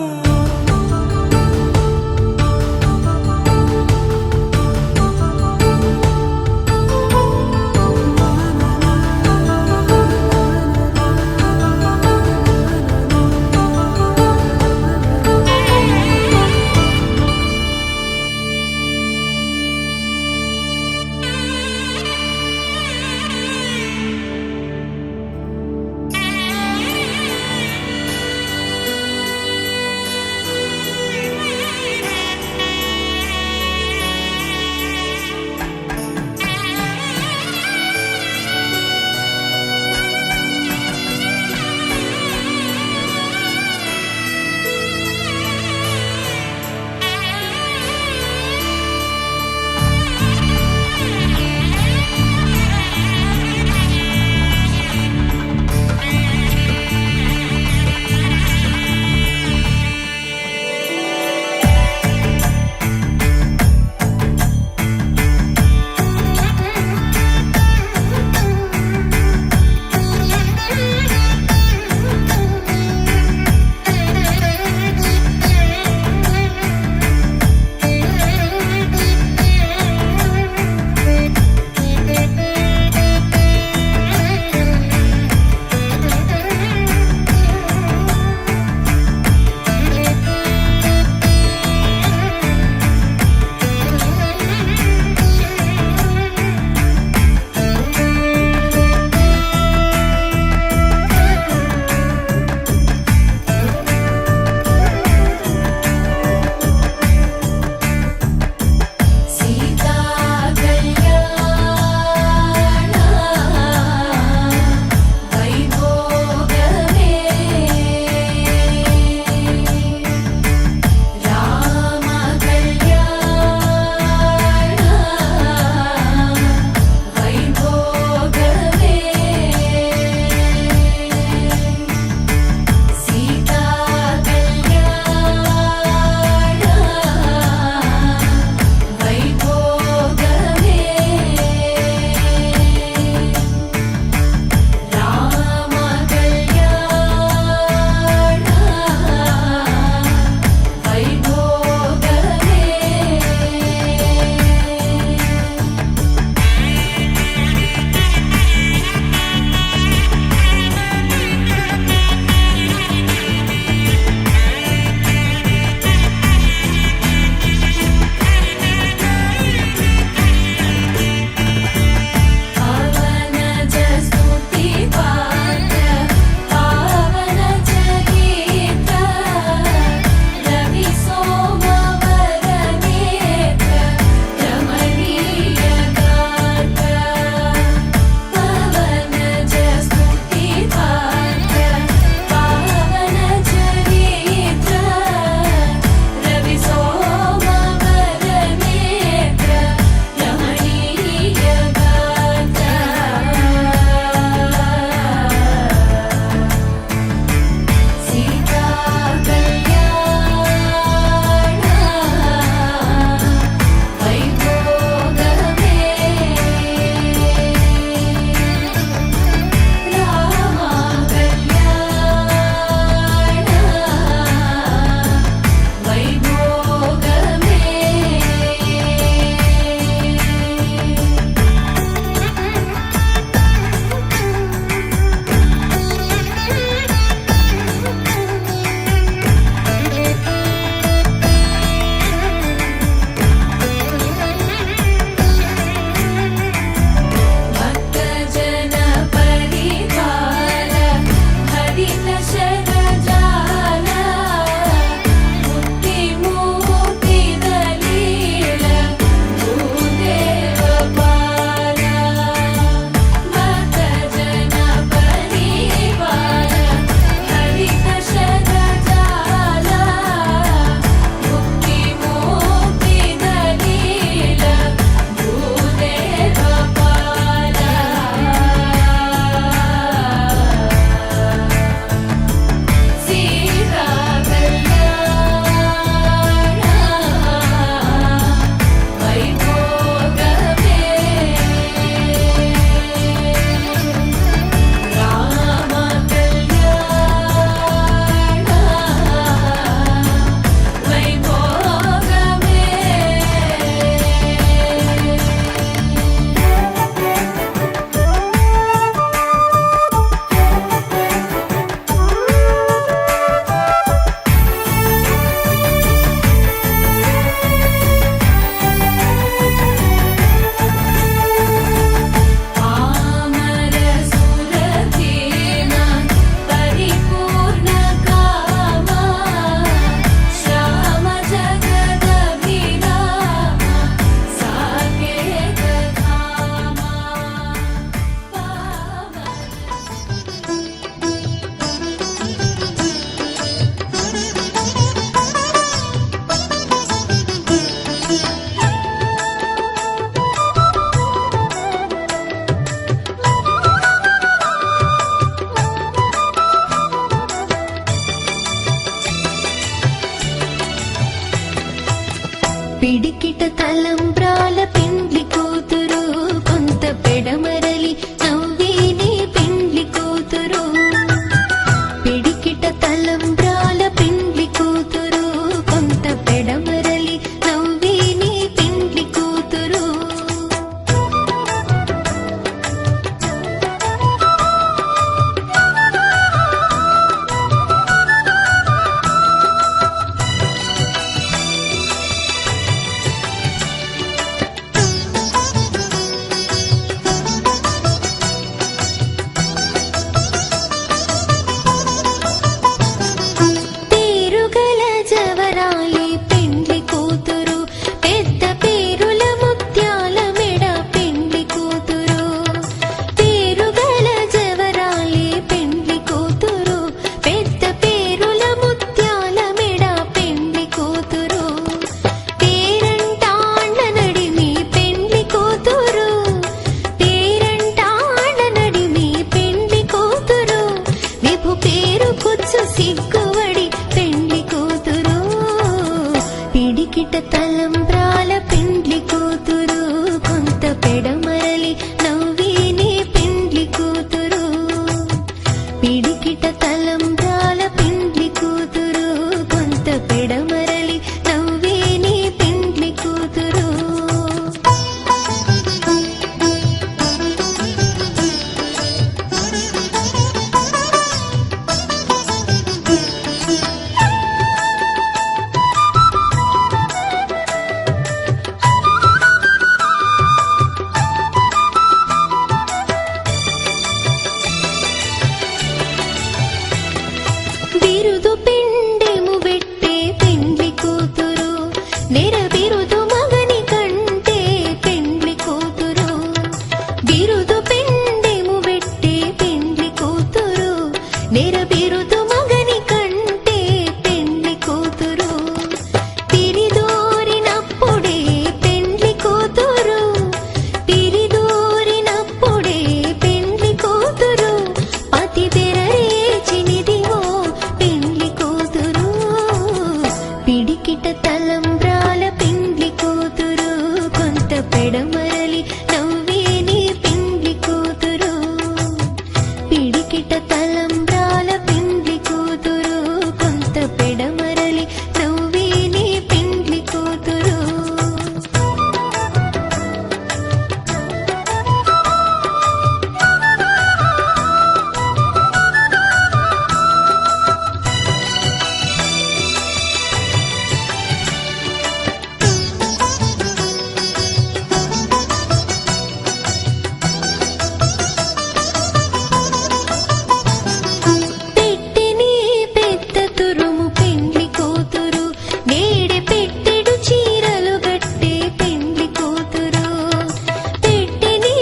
పిడికిట తలంబ్రాల పెండ్లి కూతురు కొంత పెడమరలి నవ్వేనే పెండ్లి కూతురు పిడికిట తలంబ్రాల పెండ్లి కూతురు కొంత పెడమరలి నవ్వేనే పెండ్లి కూతురు పేరుగల జవరాలి పెండ్లి కూతురు పెద్ద పేరుల ముత్యాల మెడ పెండ్లి కూతురు పేరుగల జవరాలి పెండ్లి కూతురు పెద్ద పేరుల ముత్యాల మెడ పెండ్లి కూతురు పేరంటాళ్ళ నడిమి పెండ్లి కూతురు పేరంటాళ్ళ నడిమి పెండ్లి కూతురు విభు పేరు కుచ్చు సిగ్గువడి పెండ్లి కూతురు పిడికిట తలంబ్రాల పెండ్లి కూతురు కొంత పెడమరలి నవ్వేనే పెండ్లి కూతురు పిడికిట తలంబ్రాల పెండ్లి కూతురు కొంత పెడమరలి నవ్వేనే పెండ్లి కూతురు బిరుదు పిండెము పెట్టే పెండ్లి కూతురు నెర బిరుదు మగని కంటే పెండ్లి కూతురు బిరుదు పిండెము పెట్టే పెండ్లి కూతురు నెర బిరుదు మగని కంటే పెండ్లి కూతురు తిరిదోరినప్పుడే పెండ్లి కూతురు తిరిదోరినప్పుడే పెండ్లి కూతురు పతి బెరరేచినిదివో పెండ్లి కూతురు పిడికిట తలంబ్రాల పెండ్లి కూతురు కొంత పెడమరలి నవ్వేనే పెండ్లి కూతురు పిడికిట తలంబ్రాల పెండ్లి కూతురు కొంత పెడమరలి నవ్వేనే పెండ్లి కూతురు పెట్టెని పెద్ద తురుము పెండ్లి కూతురు నేడే పెట్టెడు చీరలు గట్టే పెండ్లి కూతురు పెట్టెని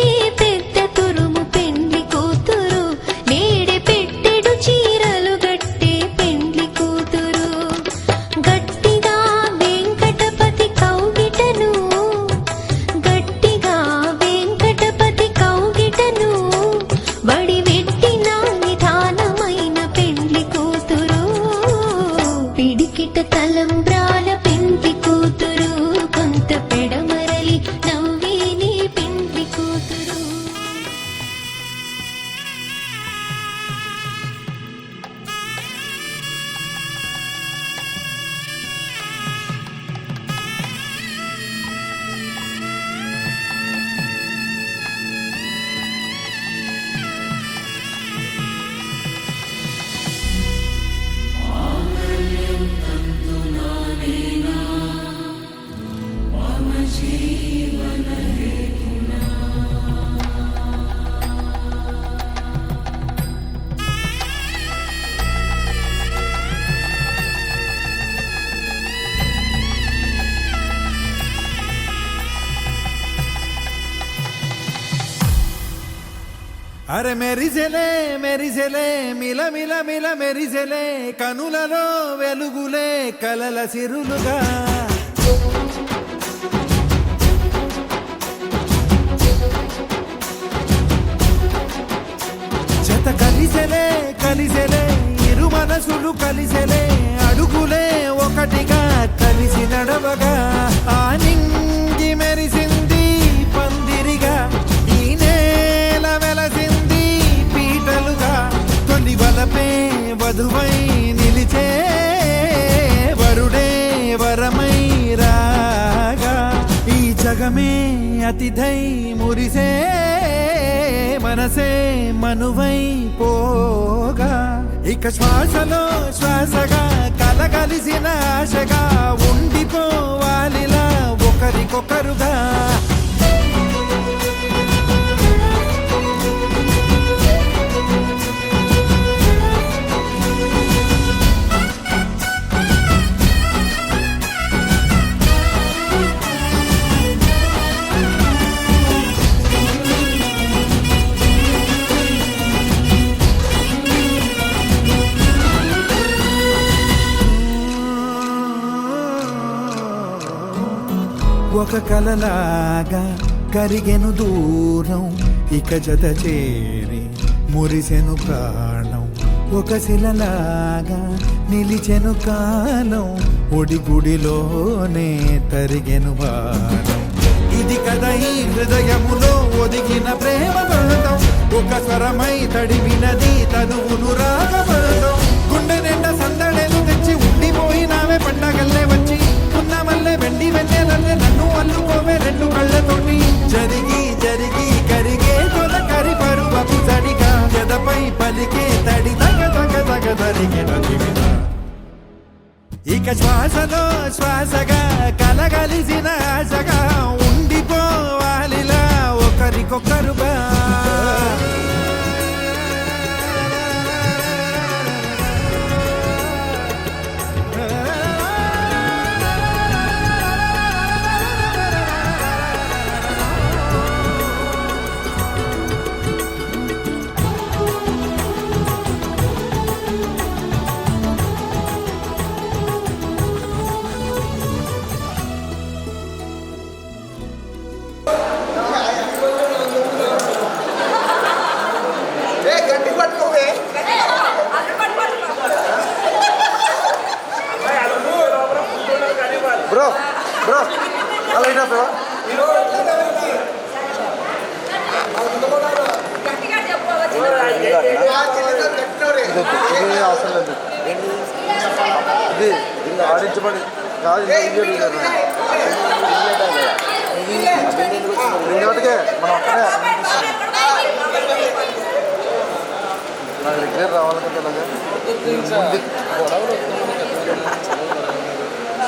పెద్ద తురుము పెండ్లి కూతురు నేడే పెట్టెడు చీరలు గట్టే పెండ్లి కూతురు గట్టిగా వెంకటపతి కౌగిటను గట్టిగా వెంకటపతి కౌగిటను వడివెట్టిన నిధానమైన పెండ్లి కూతురు పిడికిట తలంబ్రాల పెండ్లి కూతురు కొంత పెడమరలి నవ్వేనే పెండ్లి కూతురు అరే మెరిసెలే మెరిసెలే మిల మిల మిల మెరిసెలే కనులలో వెలుగులే కలల సిరులుగా జత కలిసెలే కలిసెలే ఇరు మనసులు కలిసెలే అడుగులే ఒకటిగా కలిసి నడవగా జగమే అతిథై మురిసే మనసే మనువై పోగా ఇక శ్వాసలో శ్వాసగా కలగలిసిన ఆశగా ఉండిపోవాలిలా ఒకరికొకరుగా ఒక కలలాగా కరిగెను దూరం ఇక జత చేరి మురిసెను ప్రాణం ఒక శిలలాగా నిలిచెను కాలం ఒడిగుడిలోనే తరిగెను బాణం ఇది కదా ఈ హృదయములో ఒదిగిన ప్రేమ బంధం ఒక స్వరమై తడివినది తనువును రాగబంధం గుండె నిండా సందడేలు తెచ్చి ఉండిపోయినావే పండగల్లే వచ్చి ఉన్నమల్లే వెండి వెన్నెలల్లే నన్ను అల్లుకోవే రెండు కళ్ళతోటి జరిగి జరిగి కరిగే తొలకరి పరువపు తడిగా ఎదపై పలికే తడి తగ తగ తగ తరిగిన దివిన ఇక శ్వాసలో శ్వాసగా కలగలిసిన ఆశగా ఉండిపోవాలిలా ఒకరికొకరుగా బ్రో బ్రో అలా ఇటా బ్రో ఇది అవసరం లేదు ఇది ఆడించబడి కాదు ఇంకోటికే మనం అక్కడే నాకు రెగ్యులర్ రావాలంటే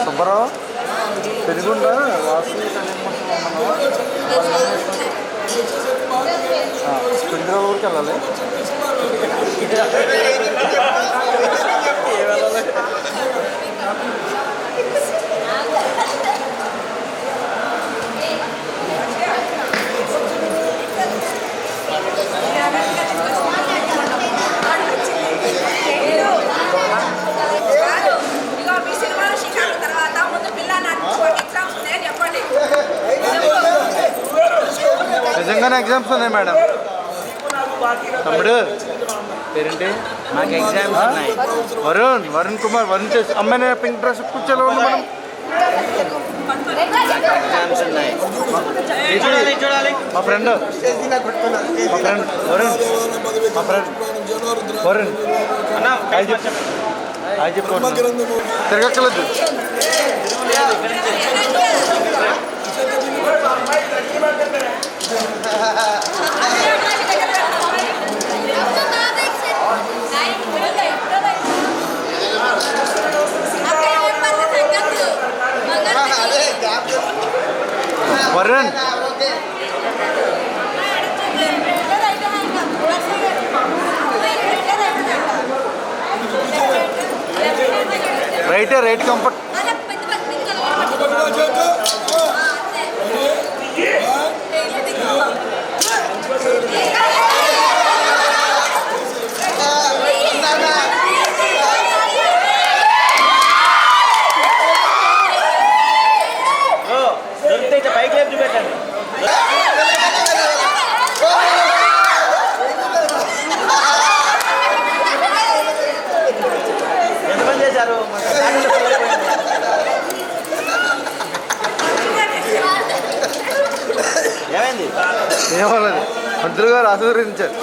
సుబ్బారావు పెరుగుండా వాసు పెందురాల ఊరికి వెళ్ళాలి నిజంగానే ఎగ్జామ్స్ ఉన్నాయి మేడం తమ్ముడు పేరేంటి మాకు ఎగ్జామ్స్ ఉన్నాయి వరుణ్ కుమార్ వరుణ్ చేసి అమ్మాయిని పింక్ డ్రెస్ కూర్చోలో ఉంది మేడం ఎగ్జామ్స్ ఉన్నాయి చూడాలి మా ఫ్రెండ్ వరుణ్ అది చెప్పు తిరగక్కలేదు వరుణ్ రైట్ కంఫర్ట్ పైకి లేపు చూపెట్టండి ఎంతమంది చేశారు ఏమైంది ఏమన్నది మంత్రులు గారు ఆశీర్వదించారు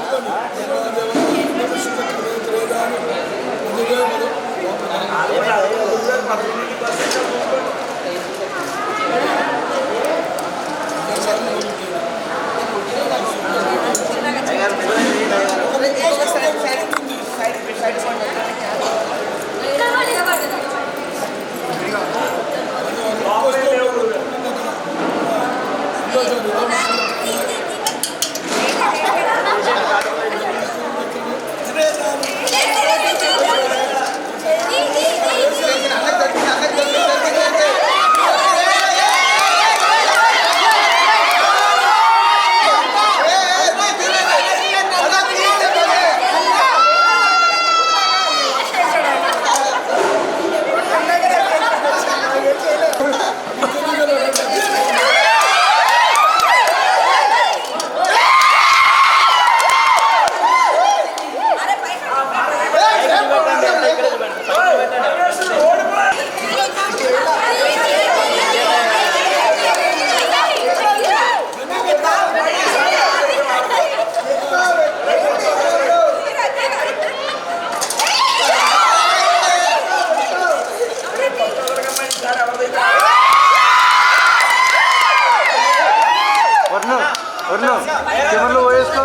కెమెరాలో పోయేసుకో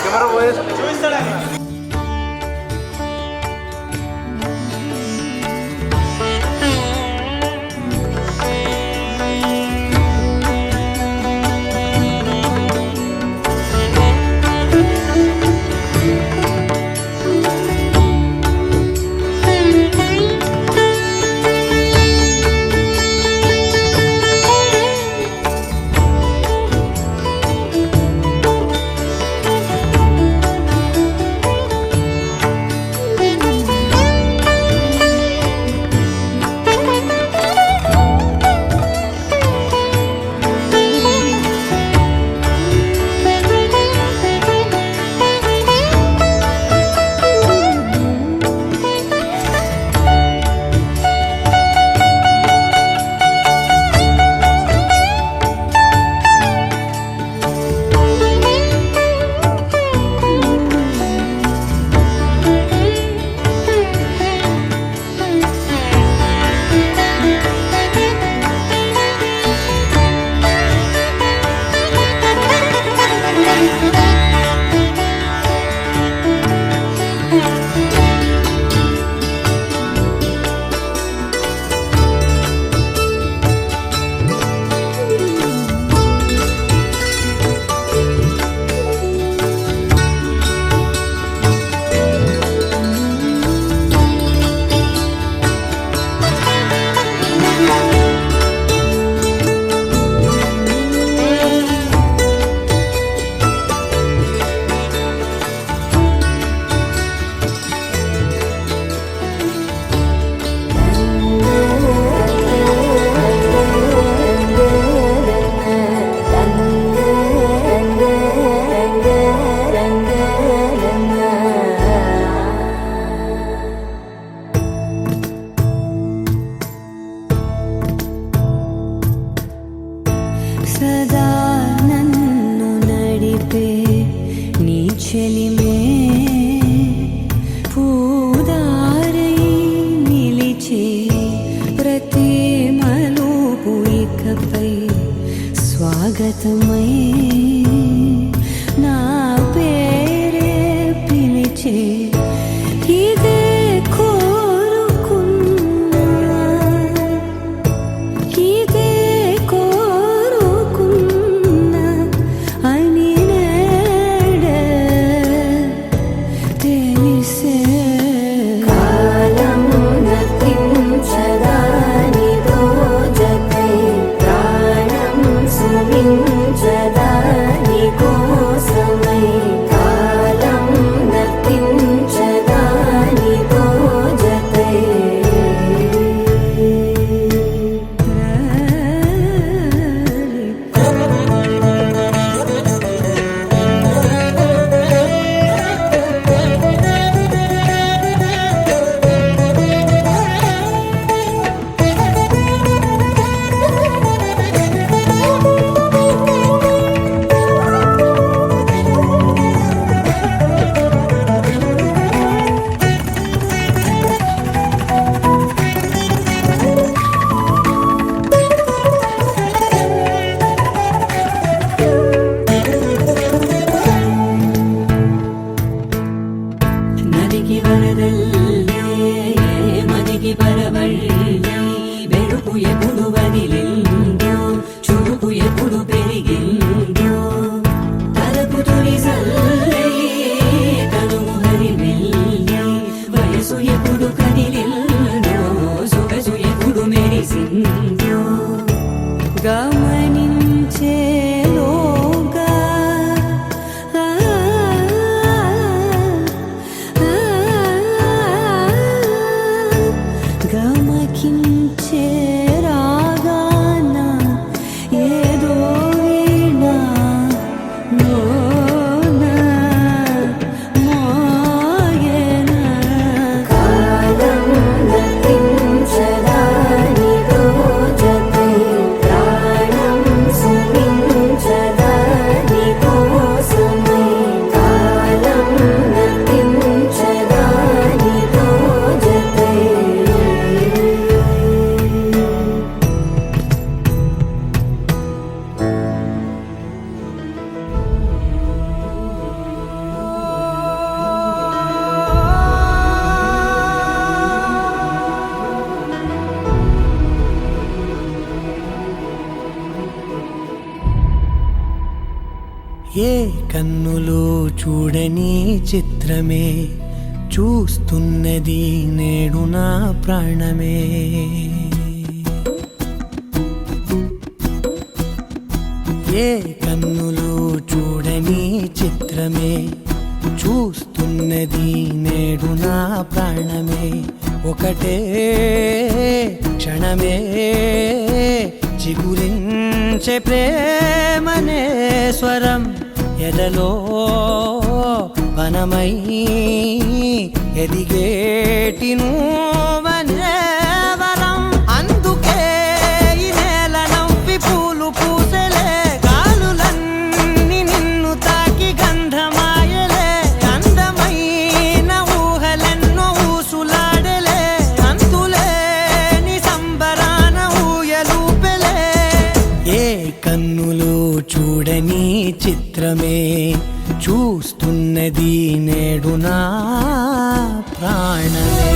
కెమెరా పోయేసుకో సదా నన్ను నడిపే నీ చెలిమే పూదారై నిలిచే ప్రతి మలుపు ఇకపై స్వాగతమై నా పేరే పిలిచే ఇదే కోరుకున్నా ఇదే కోరుకున్నా అని నేడే తెలిసే కాలం నతించదాని దోజకై ప్రాణం సుమించదా ఏ కన్నులు చూడని చిత్రమే చూస్తున్నది నేడు నా ప్రాణమే. ఏ కన్నులు చూడని చిత్రమే చూస్తున్నది నేడు నా ప్రాణమే. ఒకటే క్షణమే చిగురించే ప్రేమనే స్వరం ఎదలో వనమై ఎదిగేటి నువ్వనే వరం. అందుకే ఈ నేల నవ్వి పూలు పూసెలే, గాలులన్నీ నిన్ను తాకి గంధమాయలే. అందమైన ఊహలెన్నో ఊసులాడలే, అంతులేని సంబరాన ఊయలూపెలే. ఏ కన్నులు చూడని చిత్రమే చూస్తున్నది నేడు నా ప్రాణమే.